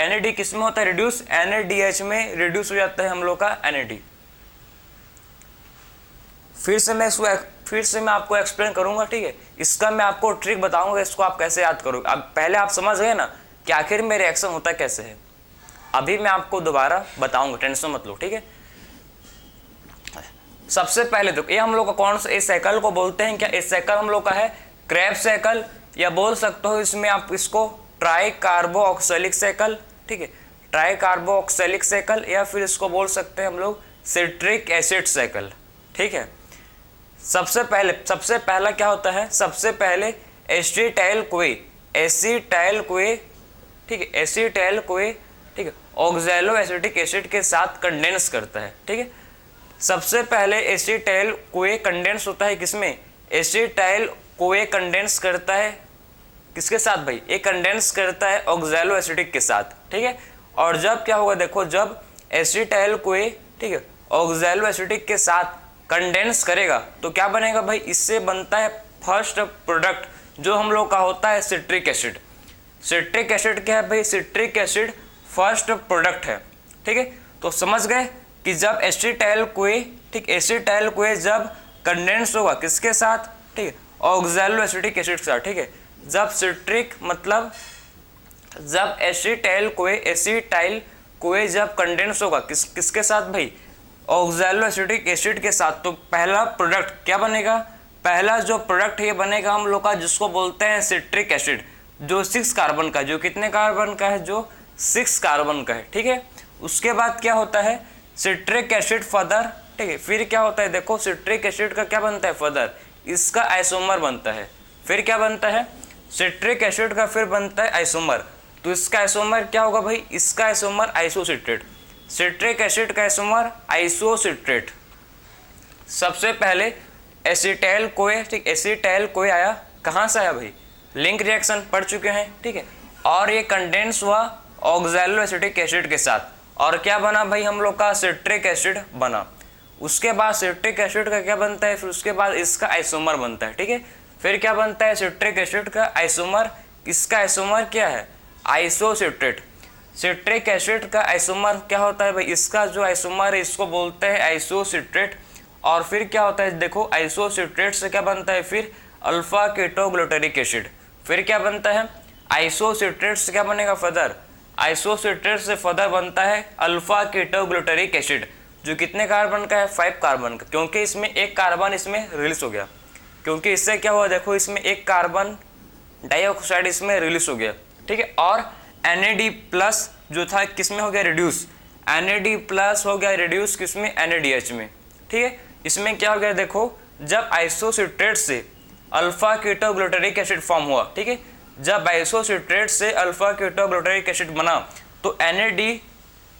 NAD किसमें होता है रिड्यूस, NADH में रिड्यूस हो जाता है हम लोग का NAD। फिर से मैं आपको एक्सप्लेन करूंगा, ठीक है। इसका मैं आपको ट्रिक बताऊंगा, इसको आप कैसे याद करोगे। अब पहले आप समझ गए ना कि आखिर में रिएक्शन होता कैसे है, अभी मैं आपको दोबारा बताऊंगा, टेंशन मत लो, ठीक है। सबसे पहले तो ये हम लोग का कौन सा, इस साइकिल को बोलते हैं क्या, इस साइकिल हम लोग का है क्रेब्स साइकिल, या बोल सकते हो इसमें आप इसको ट्राई कार्बोक्सिलिक साइकिल, ठीक है, ट्राई कार्बोक्सिलिक साइकिल, या फिर इसको बोल सकते हैं हम लोग सिट्रिक एसिड साइकिल, ठीक है। सबसे पहला क्या होता है, सबसे पहले एसिटाइल कोए, ठीक है, एसिटाइल कोए, ठीक है, ऑक्सैलो एसिटिक एसिड के साथ कंडेंस करता है, ठीक है। सबसे पहले एसिटाइल कोए कंडेंस होता है किसमें, एसिटाइल कोए कंडेंस करता है किसके साथ भाई, ये कंडेंस करता है ऑक्सैलो एसिटिक के साथ, ठीक है। और जब क्या होगा देखो, जब एसिटाइल कोए, ठीक है, ऑक्सैलो एसिटिक के साथ कंडेंस करेगा तो क्या बनेगा भाई, इससे बनता है फर्स्ट प्रोडक्ट जो हम लोग का होता है सिट्रिक एसिड। सिट्रिक एसिड क्या है भाई, सिट्रिक एसिड फर्स्ट प्रोडक्ट है, ठीक है। तो समझ गए कि जब एसिटाइल कोए, ठीक, एसिटाइल कोए जब कंडेंस होगा किसके साथ, ठीक है, ऑक्सैलो एसिटिक एसिड के साथ, ठीक है। जब सिट्रिक मतलब जब एसिटाइल कोए जब कंडेंस होगा किसके साथ भाई, ऑक्सैलो एसिटिक एसिड के साथ, तो पहला प्रोडक्ट क्या बनेगा, पहला जो प्रोडक्ट ये बनेगा हम लोग का जिसको बोलते हैं सिट्रिक एसिड, जो 6 कार्बन का, जो कितने कार्बन का है, जो 6 कार्बन का है, ठीक है। उसके बाद क्या होता है सिट्रिक एसिड फर्दर, ठीक है, फिर क्या होता है देखो, सिट्रिक एसिड का क्या बनता है फर्दर, इसका आइसोमर बनता है। फिर क्या बनता है, सिट्रिक एसिड का फिर बनता है आइसोमर, तो इसका आइसोमर क्या होगा भाई, इसका आइसोमर आइसोसिट्रेट, सिट्रिक एसिड का आइसोमर आइसोसिट्रेट। सबसे पहले एसिटाइल कोए, ठीक, एसिटाइल कोए आया, कहाँ से आया भाई, लिंक रिएक्शन पढ़ चुके हैं, ठीक है। और ये कंडेंस हुआ ऑक्सैलो एसिटिक एसिड के साथ, और क्या बना भाई हम लोग का सिट्रिक एसिड बना। उसके बाद सिट्रिक एसिड का क्या बनता है, फिर उसके बाद इसका आइसोमर बनता है, ठीक है। फिर क्या बनता है सिट्रिक एसिड का आइसोमर, इसका आइसोमर क्या है, आइसोसिट्रेट। सिट्रिक एसिड का आइसोमर क्या होता है भाई, इसका जो आइसोमर है इसको बोलते हैं आइसोसिट्रेट। और फिर क्या होता है देखो, आइसोसिट्रेट से क्या बनता है फिर अल्फा कीटोग्लूटारिक एसिड। फिर क्या बनता है, आइसोसिट्रेट से क्या बनेगा फर्दर, आइसोसिट्रेट से फर्दर बनता है अल्फा कीटोग्लूटारिक एसिड, जो कितने कार्बन का है, 5 कार्बन का, क्योंकि इसमें एक कार्बन इसमें रिलीज हो गया, क्योंकि इससे क्या हुआ देखो, इसमें एक कार्बन डाइऑक्साइड इसमें रिलीज हो गया, ठीक है। और NAD प्लस जो था किसमें हो गया रिड्यूस, NAD प्लस हो गया रिड्यूस किसमें, NADH में, ठीक है। इसमें क्या हो गया देखो, जब आइसोसिट्रेट से अल्फा कीटोग्लूटारिक एसिड फॉर्म हुआ, ठीक है, जब आइसोसिट्रेट से अल्फा कीटोग्लूटारिक एसिड बना तो NAD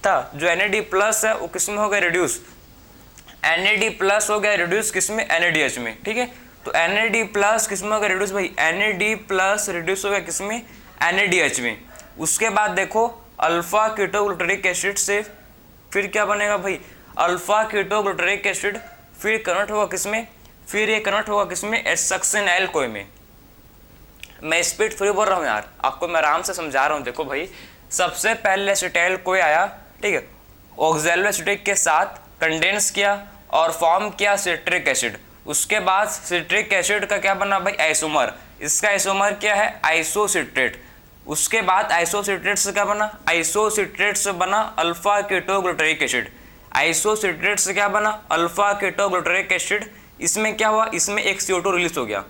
था, जो NAD प्लस है वो किसमें हो गया रिड्यूस, NAD प्लस हो गया रिड्यूस किसमें, NADH में, ठीक है। तो NAD प्लस किसमें हो गया रिड्यूस भाई, NAD प्लस रिड्यूस हो गया किसमें, NADH में। उसके बाद देखो अल्फा कीटोग्लूटारिक एसिड से फिर क्या बनेगा भाई, अल्फा कीटोग्लूटारिक एसिड फिर कन्वर्ट होगा किसमें, फिर ये कन्वर्ट होगा किसमें, सक्सिनाइल कोए में। मैं स्पीड थोड़ी बोल रहा हूँ यार, आपको मैं आराम से समझा रहा हूँ। देखो भाई, सबसे पहले एसिटाइल कोए आया, ठीक है, ऑक्सैलो एसिटिक के साथ कंडेंस किया और फॉर्म किया सिट्रिक एसिड। उसके बाद सिट्रिक एसिड का क्या बना भाई, आइसोमर, इसका आइसोमर क्या है, आइसोसिट्रेट। उसके बाद आइसोसिट्रेट से क्या बना, आइसोसिट्रेट से बना अल्फा कीटोग्लूटारिक एसिड, आइसोसिट्रेट से क्या बना, अल्फा कीटोग्लूटारिक एसिड। इसमें क्या हुआ, इसमें एक CO2 रिलीज हो गया।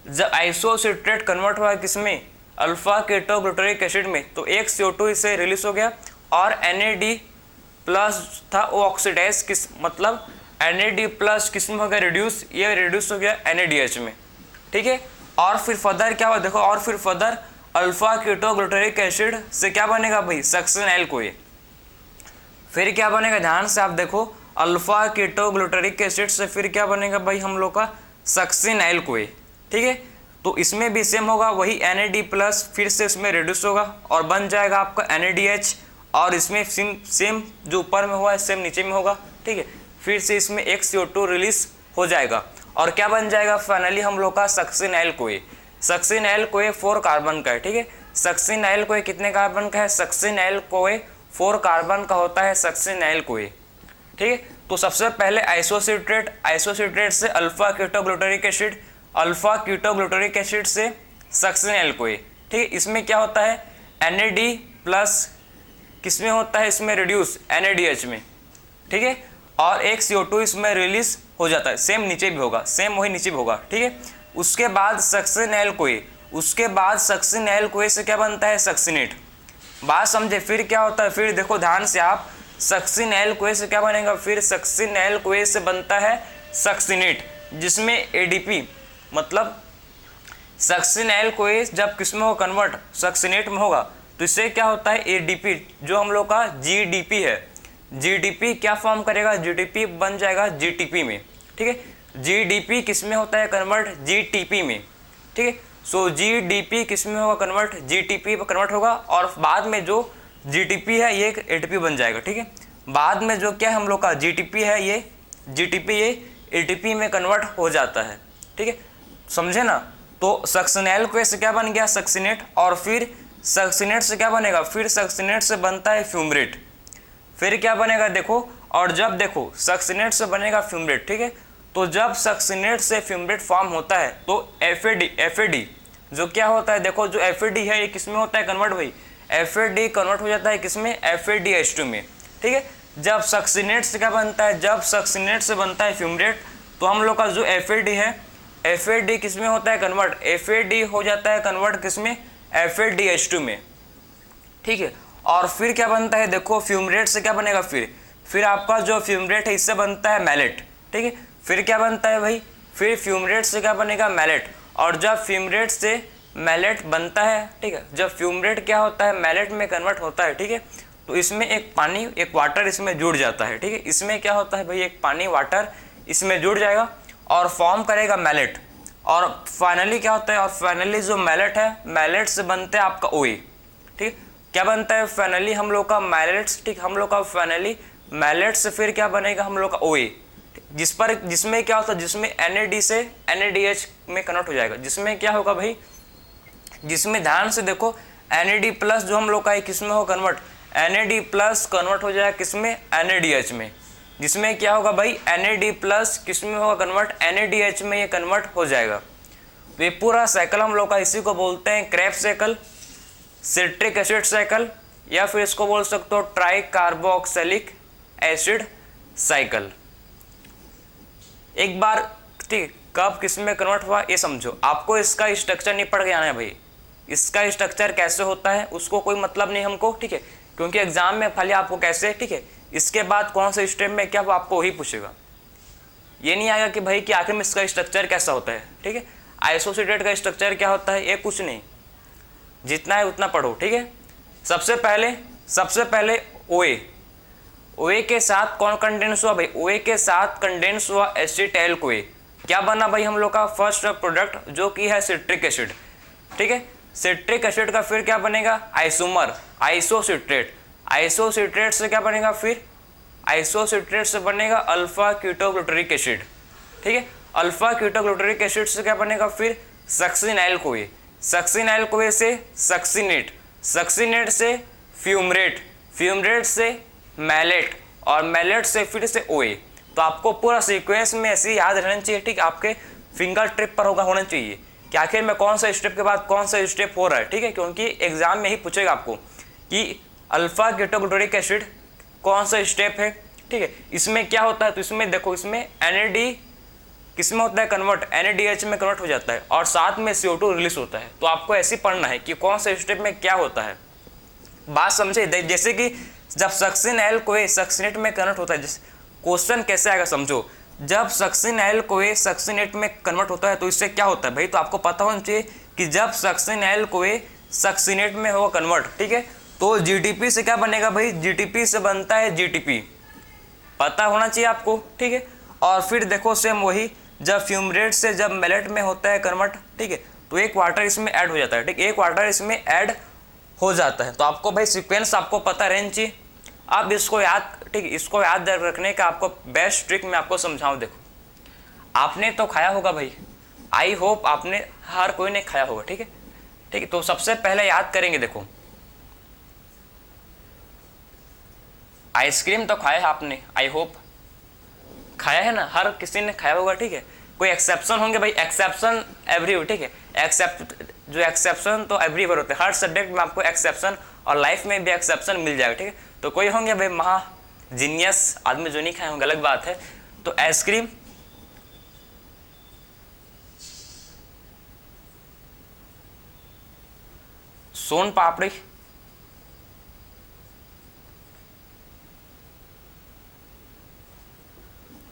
जब आइसोसिट्रेट कन्वर्ट हुआ किसमें, अल्फा कीटोग्लूटारिक एसिड में, तो एक CO2 इससे रिलीज हो गया। और NAD प्लस था वो ऑक्सीडाइज किस, मतलब NAD प्लस किस में हो गया रिड्यूस, ये रिड्यूस हो गया NADH में, ठीक है। और फिर फर्दर क्या हुआ देखो, और फिर फर्दर अल्फा कीटोग्लूटारिक एसिड से क्या बनेगा भाई, सक्सिनाइल कोए। फिर क्या बनेगा, ध्यान से आप देखो, अल्फा कीटोग्लूटरिक एसिड से फिर क्या बनेगा भाई हम लोग का सक्सिनाइल कोए, ठीक है। तो इसमें भी सेम होगा वही NAD प्लस, फिर से इसमें रिड्यूस होगा और बन जाएगा आपका NADH, और इसमें सेम जो ऊपर में हुआ है सेम नीचे में होगा, ठीक है। फिर से इसमें एक CO2 रिलीज हो जाएगा और क्या बन जाएगा फाइनली हम लोग का सक्सिनाइल कोए। सक्सिनाइल कोए 4 कार्बन का है, ठीक है। सक्सिनाइल कोए कितने कार्बन का है? सक्सिनाइल कोए 4 कार्बन का होता है सक्सिनाइल कोए, ठीक है। तो सबसे पहले आइसोसिट्रेट, आइसोसिट्रेट से alpha ketoglutaric acid, alpha ketoglutaric acid से सक्सिनाइल कोए, ठीक है। इसमें क्या होता है? NAD प्लस किसमें होता है? इसमें रिड्यूस NADH में, ठीक है। और एक CO2 इसमें रिलीज हो जाता है, सेम नीचे भी होगा, सेम वही नीचे भी होगा, ठीक है। उसके बाद सक्सिनाइल कोए, उसके बाद सक्सिनाइल कोए से क्या बनता है? सक्सिनेट। बात समझे? फिर क्या होता है? फिर देखो ध्यान से आप, सक्सिनाइल कोए से क्या बनेगा? फिर सक्सिनाइल कोए से बनता है सक्सिनेट, जिसमें ADP मतलब सक्सिनाइल कोए जब किसमें हो कन्वर्ट? सक्सिनेट में होगा, तो इससे क्या होता है? ADP जो हम लोग का GDP है, GDP क्या फॉर्म करेगा? GDP बन जाएगा GTP में, ठीक है। GDP किसमें होता है कन्वर्ट? GTP में, ठीक है। सो GDP किसमें होगा कन्वर्ट? GTP पर कन्वर्ट होगा, और बाद में जो GTP है ये ATP बन जाएगा, ठीक है। बाद में जो क्या है हम लोग का GTP है, ये GTP ये ATP में कन्वर्ट हो जाता है, ठीक है। समझे ना? तो सक्सिनाइल कोए से क्या बन गया? सक्सिनेट। और फिर सक्सिनेट से क्या बनेगा? फिर सक्सिनेट से बनता है फ्यूमरेट। फिर क्या बनेगा देखो, और जब देखो सक्सिनेट से बनेगा फ्यूमरेट, ठीक है। तो जब सक्सिनेट से फ्यूमरेट फॉर्म होता है तो FAD जो क्या होता है देखो, जो FAD है ये किसमें होता है कन्वर्ट? भाई FAD कन्वर्ट हो जाता है किसमें? FADH2 में, ठीक है। जब सक्सिनेट से क्या बनता है? जब सक्सिनेट से बनता है फ्यूमरेट, तो हम लोग का जो FAD है, FAD किसमें होता है कन्वर्ट? FAD हो जाता है कन्वर्ट किसमें? FADH2 में, ठीक है। और फिर क्या बनता है देखो, फ्यूमरेट से क्या बनेगा? फिर आपका जो फ्यूमरेट है इससे बनता है मैलेट, ठीक है। फिर क्या बनता है भाई? फिर फ्यूमरेट से क्या बनेगा? मैलेट। और जब फ्यूमरेट से मैलेट बनता है, ठीक है, जब फ्यूमरेट क्या होता है? मैलेट में कन्वर्ट होता है, ठीक है। तो इसमें एक पानी, एक वाटर इसमें जुड़ जाता है, ठीक है। इसमें क्या होता है भाई? एक पानी वाटर इसमें जुड़ जाएगा और फॉर्म करेगा मैलेट। और फाइनली क्या होता है? और फाइनली जो मैलेट है, मैलेट से बनता है आपका OA, ठीक है। क्या बनता है फाइनली हम लोग का? मैलेट्स, ठीक। हम लोग का फाइनली मैलेट से फिर क्या बनेगा हम लोग का? OA, जिसमें क्या होता है? जिसमें NAD से NADH में कन्वर्ट हो जाएगा। जिसमें क्या होगा भाई? जिसमें ध्यान से देखो, NAD प्लस जो हम लोग का है किसमें हो कन्वर्ट? NAD प्लस कन्वर्ट हो जाएगा किसमें? NADH में। जिसमें क्या होगा भाई? NAD प्लस किसमें होगा कन्वर्ट? NADH में ये कन्वर्ट हो जाएगा। तो ये पूरा साइकिल हम लोग का, इसी को बोलते हैं Krebs cycle, citric acid cycle, या फिर इसको बोल सकते हो ट्राई कार्बोक्सिलिक एसिड साइकिल। एक बार, ठीक, कब किस में कन्वर्ट हुआ ये समझो। आपको इसका स्ट्रक्चर नहीं पड़ गया ना भाई, इसका स्ट्रक्चर कैसे होता है उसको कोई मतलब नहीं हमको, ठीक है, क्योंकि एग्जाम में खाली आपको कैसे, ठीक है, इसके बाद कौन से स्टेप में क्या वो आपको वही पूछेगा। ये नहीं आएगा कि भाई कि आखिर में इसका स्ट्रक्चर कैसा होता है, ठीक है। आइसोसिट्रेट का स्ट्रक्चर क्या होता है ये कुछ नहीं, जितना है उतना पढ़ो, ठीक है। सबसे पहले OA के साथ कौन कंडेंस हुआ भाई? OA के साथ कंडेंस हुआ एसिटाइल कोए। क्या बना भाई हम लोग का फर्स्ट प्रोडक्ट जो कि है सिट्रिक एसिड, ठीक है। सिट्रिक एसिड का फिर क्या बनेगा? Isomer, isocitrate. आइसोसिट्रेट से क्या बनेगा? फिर आइसोसिट्रेट से बनेगा अल्फा कीटोग्लूटरिक एसिड, ठीक है। अल्फा कीटोग्लूटरिक एसिड से क्या बनेगा? फिर सक्सिनाइल कोए, सक्सिनाइल कोए से सक्सिनेट, सक्सिनेट से फ्यूमरेट, फ्यूमरेट से मैलेट, और मैलेट से फिर से OA। तो आपको पूरा सीक्वेंस में ऐसे याद रहना चाहिए, ठीक, आपके फिंगर ट्रिप पर होना चाहिए कि आखिर में कौन सा स्टेप के बाद कौन सा स्टेप हो रहा है, ठीक है, क्योंकि एग्जाम में ही पूछेगा आपको कि अल्फा कीटोग्लूटरिक एसिड कौन सा स्टेप है, ठीक है। इसमें क्या होता है? तो इसमें देखो, इसमें NAD किसमें होता है कन्वर्ट? NADH में कन्वर्ट हो जाता है और साथ में CO2 रिलीज होता है। तो आपको ऐसे पढ़ना है कि कौन सा स्टेप में क्या होता है। बात समझे? जैसे कि जब सक्सिनाइल कोए सक्सिनेट में कन्वर्ट होता है, क्वेश्चन कैसे आएगा समझो। जब सक्सिनाइल कोए सक्सिनेट में कन्वर्ट होता है तो इससे क्या होता है भाई? तो आपको पता होना चाहिए कि जब सक्सिनाइल कोए सक्सिनेट में होगा कन्वर्ट, ठीक है, तो GTP से क्या बनेगा भाई? GTP से बनता है GTP, पता होना चाहिए आपको, ठीक है। और फिर देखो सेम वही, जब फ्यूमरेट से जब मेलेट में होता है कन्वर्ट, ठीक है, तो एक वाटर इसमें ऐड हो जाता है, ठीक, एक वाटर इसमें ऐड हो जाता है। तो आपको भाई सीक्वेंस आपको पता रहनी चाहिए। अब इसको याद, ठीक, इसको याद रखने का आपको बेस्ट ट्रिक मैं आपको समझाऊं। देखो आपने तो खाया होगा भाई, आई होप आपने, हर कोई ने खाया होगा, ठीक है, ठीक है। तो सबसे पहले याद करेंगे, देखो आइसक्रीम तो खाया है आपने, आई होप खाया है ना, हर किसी ने खाया होगा, ठीक है। कोई एक्सेप्शन होंगे भाई, एक्सेप्शन एवरी, ठीक है, जो एक्सेप्शन तो एवरीवेयर होते हैं, हर सब्जेक्ट में आपको एक्सेप्शन और लाइफ में भी एक्सेप्शन मिल जाएगा, ठीक है। तो कोई होंगे भाई महा जीनियस आदमी जो नहीं खाए होंगे, अलग बात है। तो आइसक्रीम, सोन पापड़ी,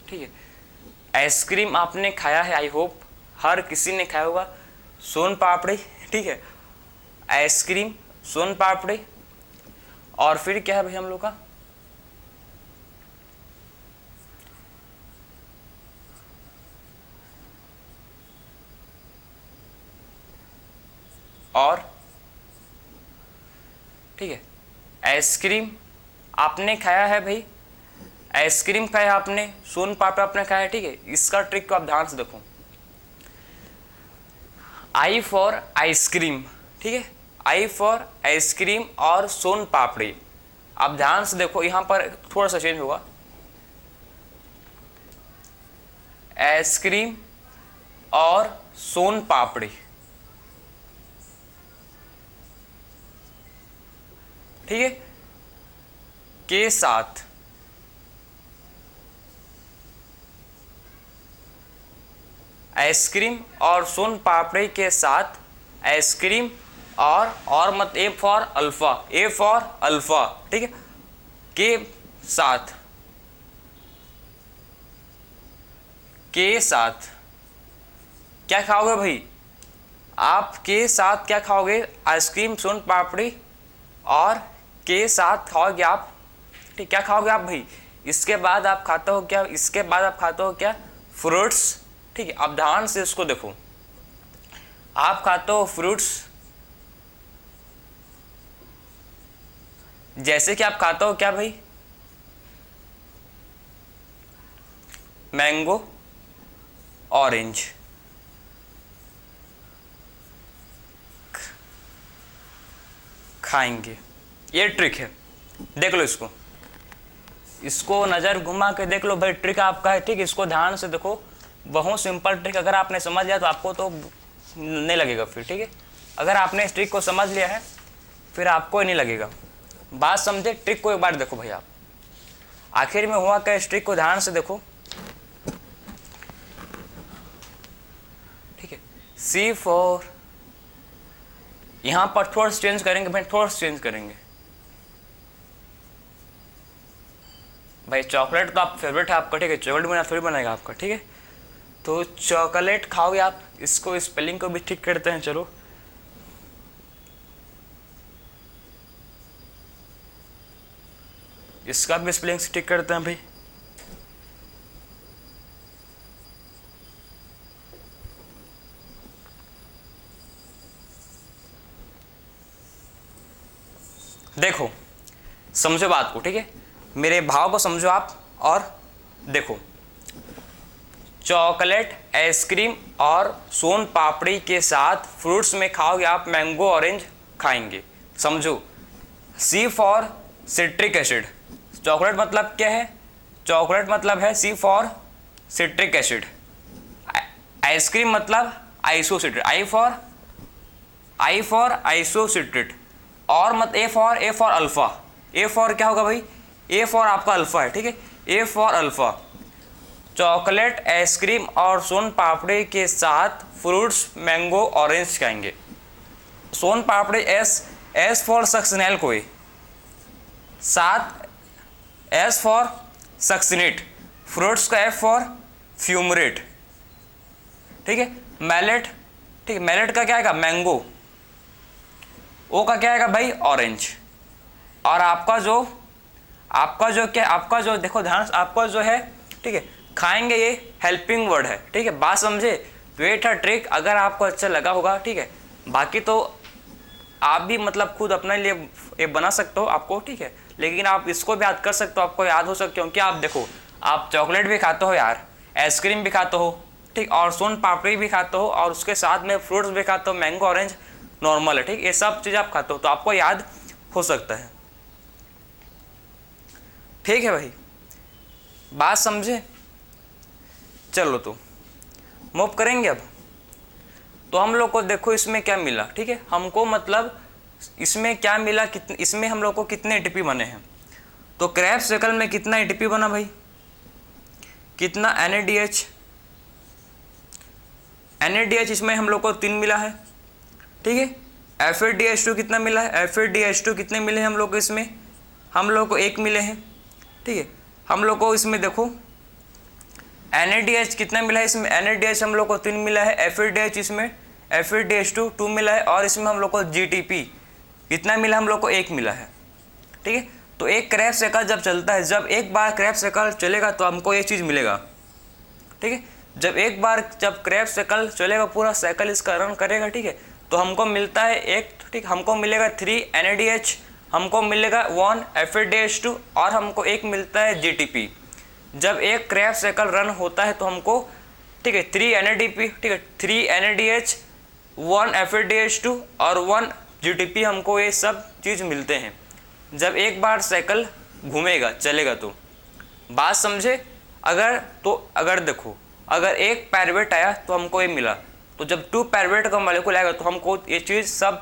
ठीक है, आइसक्रीम आपने खाया है, आई होप हर किसी ने खाया होगा। सोन पापड़ी, ठीक है, आइसक्रीम, सोन पापड़ी, और फिर क्या है भाई हम लोग का, और ठीक है, आइसक्रीम आपने खाया है भाई, आइसक्रीम खाया आपने, सोन पापड़ी आपने खाया है, ठीक है। इसका ट्रिक को आप ध्यान से देखो, आई फॉर आइसक्रीम, ठीक है, आई फॉर आइसक्रीम और सोन पापड़ी। आप ध्यान से देखो, यहां पर थोड़ा सा चेंज होगा, आइसक्रीम और सोन पापड़ी, ठीक है, के साथ आइसक्रीम और सोन पापड़ी के साथ आइसक्रीम और मत, A for alpha, A for alpha, ठीक है, के साथ, के साथ क्या खाओगे भाई आप, के साथ क्या खाओगे, आइसक्रीम, सोन पापड़ी, और के साथ खाओगे आप, ठीक, क्या खाओगे आप भाई, इसके बाद आप खाते हो क्या, इसके बाद आप खाते हो क्या, फ्रूट्स, ठीक है। आप ध्यान से इसको देखो, आप खाते हो फ्रूट्स, जैसे कि आप खाते हो क्या भाई, मैंगो, ऑरेंज, खाएंगे। ये ट्रिक है, देख लो इसको, इसको नज़र घुमा के देख लो भाई, ट्रिक आपका है, ठीक, इसको ध्यान से देखो, बहुत सिंपल ट्रिक, अगर आपने समझ लिया तो आपको तो नहीं लगेगा फिर, ठीक है। अगर आपने इस ट्रिक को समझ लिया है फिर आपको ही नहीं लगेगा। बात समझे, ट्रिक को एक बार देखो भाई आप, आखिर में हुआ क्या, इस ट्रिक को ध्यान से देखो, ठीक है। सी फॉर, यहां पर थोड़ा सा चेंज करेंगे भाई, थोड़ा सा चेंज करेंगे भाई। चॉकलेट तो आप फेवरेट है आपका, ठीक है, चॉकलेट बना थोड़ी बनाएगा आपका, ठीक है। तो चॉकलेट खाओगे आप, इसको स्पेलिंग को भी ठीक करते हैं, चलो इसका भी स्पेलिंग से ठीक करते हैं भाई। देखो समझो बात को, ठीक है, मेरे भाव को समझो आप, और देखो चॉकलेट, आइसक्रीम और सोन पापड़ी के साथ फ्रूट्स में खाओगे आप, मैंगो, ऑरेंज खाएंगे, समझो। सी फॉर सिट्रिक एसिड, चॉकलेट मतलब क्या है, चॉकलेट मतलब है सी फॉर सिट्रिक एसिड, आइसक्रीम मतलब आइसोसिट्रेट, आई फॉर आइसोसिट्रेट, और मत A for alpha, A for क्या होगा भाई, ए फॉर आपका अल्फा है, ठीक है, A for alpha. Chocolate, ice cream और सोन पापड़ी के साथ फ्रूट्स, मैंगो, ऑरेंज खाएंगे। सोन पापड़ी एस फॉर सक्सिनेल कोई, साथ एस फॉर सक्सिनेट, फ्रूट्स का एफ फॉर फ्यूमरेट, ठीक है। मैलेट, ठीक है, मैलेट का क्या आएगा, मैंगो, ओ का क्या आएगा भाई, ऑरेंज, और आपका जो आपका जो क्या, आपका जो देखो ध्यान, आपका जो है ठीक है, खाएंगे ये हेल्पिंग वर्ड है, ठीक है, बात समझे। तो ये था ट्रिक, अगर आपको अच्छा लगा होगा, ठीक है। बाकी तो आप भी मतलब खुद अपने लिए ये बना सकते हो आपको, ठीक है, लेकिन आप इसको भी याद कर सकते हो, आपको याद हो सकते, क्योंकि आप देखो, आप चॉकलेट भी खाते हो यार, आइसक्रीम भी खाते हो, ठीक, और सोन पापड़ी भी खाते हो, और उसके साथ में फ्रूट्स भी खाते हो, मैंगो ऑरेंज नॉर्मल है, ठीक, ये सब चीज़ आप खाते हो, तो आपको याद हो सकता है। ठीक है भाई, बात समझे। चलो तो मूव करेंगे अब। तो हम लोग को देखो इसमें क्या मिला, ठीक है, हमको मतलब इसमें क्या मिला, कितने, इसमें हम लोग को कितने एटीपी बने हैं। तो क्रैब साइकिल में कितना एटीपी बना भाई, कितना NADH, NADH इसमें हम लोग को 3 मिला है, ठीक है। FADH2 कितना मिला है, FADH2 कितने मिले हैं हम लोग को, इसमें हम लोग को 1 मिले हैं, ठीक है। हम लोग को इसमें देखो NADH कितना मिला है, इसमें NADH हम लोग को 3 मिला है, FADH इसमें FADH2 2 मिला है, और इसमें हम लोग को GTP कितना मिला, हम लोग को 1 मिला है, ठीक है। तो एक क्रैब साइकिल जब चलता है, जब एक बार क्रैब साइकिल चलेगा तो हमको ये चीज़ मिलेगा, ठीक है। जब क्रैब साइकिल चलेगा, पूरा साइकिल इसका रन करेगा, ठीक है, तो हमको मिलता है एक, ठीक, हमको मिलेगा 3 NADH, हमको मिलेगा 1 FADH2, और हमको 1 मिलता है GTP। जब एक क्रैब साइकिल रन होता है तो हमको, ठीक है, 3 NADP, ठीक है, 3 NADH 1 FADH2 और 1 GTP, हमको ये सब चीज़ मिलते हैं जब एक बार साइकिल घूमेगा, चलेगा। तो बात समझे। अगर देखो, अगर एक पायरुवेट आया तो हमको ये मिला, तो जब 2 पायरुवेट का मॉलिक्यूल आएगा तो हमको ये चीज़ सब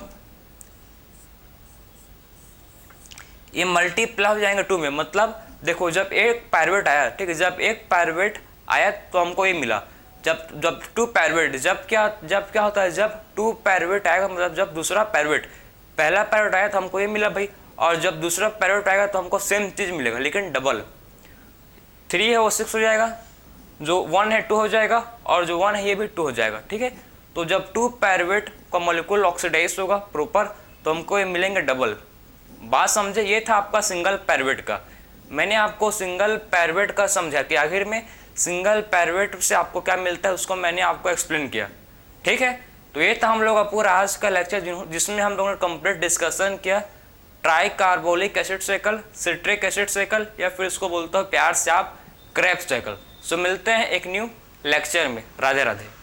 ये मल्टीप्लाई हो जाएंगे 2 में। मतलब देखो, जब एक पायरुवेट आया, ठीक है, जब एक पायरुवेट आया तो हमको ये मिला। जब 2 पायरुवेट, जब क्या होता है, जब 2 पायरुवेट आएगा, मतलब जब दूसरा पायरुवेट, पहला पायरुवेट आया तो हमको ये मिला भाई, और जब दूसरा पायरुवेट आएगा तो हमको सेम चीज़ मिलेगा, लेकिन डबल। 3 है वो 6 हो जाएगा, जो 1 है 2 हो जाएगा, और जो 1 है ये भी 2 हो जाएगा, ठीक है। तो जब 2 पायरुवेट का मॉलिक्यूल ऑक्सीडाइज होगा प्रॉपर, तो हमको ये मिलेंगे डबल। बात समझे। ये था आपका सिंगल पायरुवेट का। मैंने आपको सिंगल पायरुवेट का समझा कि आखिर में सिंगल पायरुवेट से आपको क्या मिलता है, उसको मैंने आपको एक्सप्लेन किया, ठीक है। तो ये था हम लोग का पूरा आज का लेक्चर, जिसमें हम लोगों ने कंप्लीट डिस्कशन किया try carbolic acid cycle, citric acid cycle, या फिर इसको बोलते हो प्यार से आप क्रैब साइकिल। सो मिलते हैं एक न्यू लेक्चर में। राधे राधे।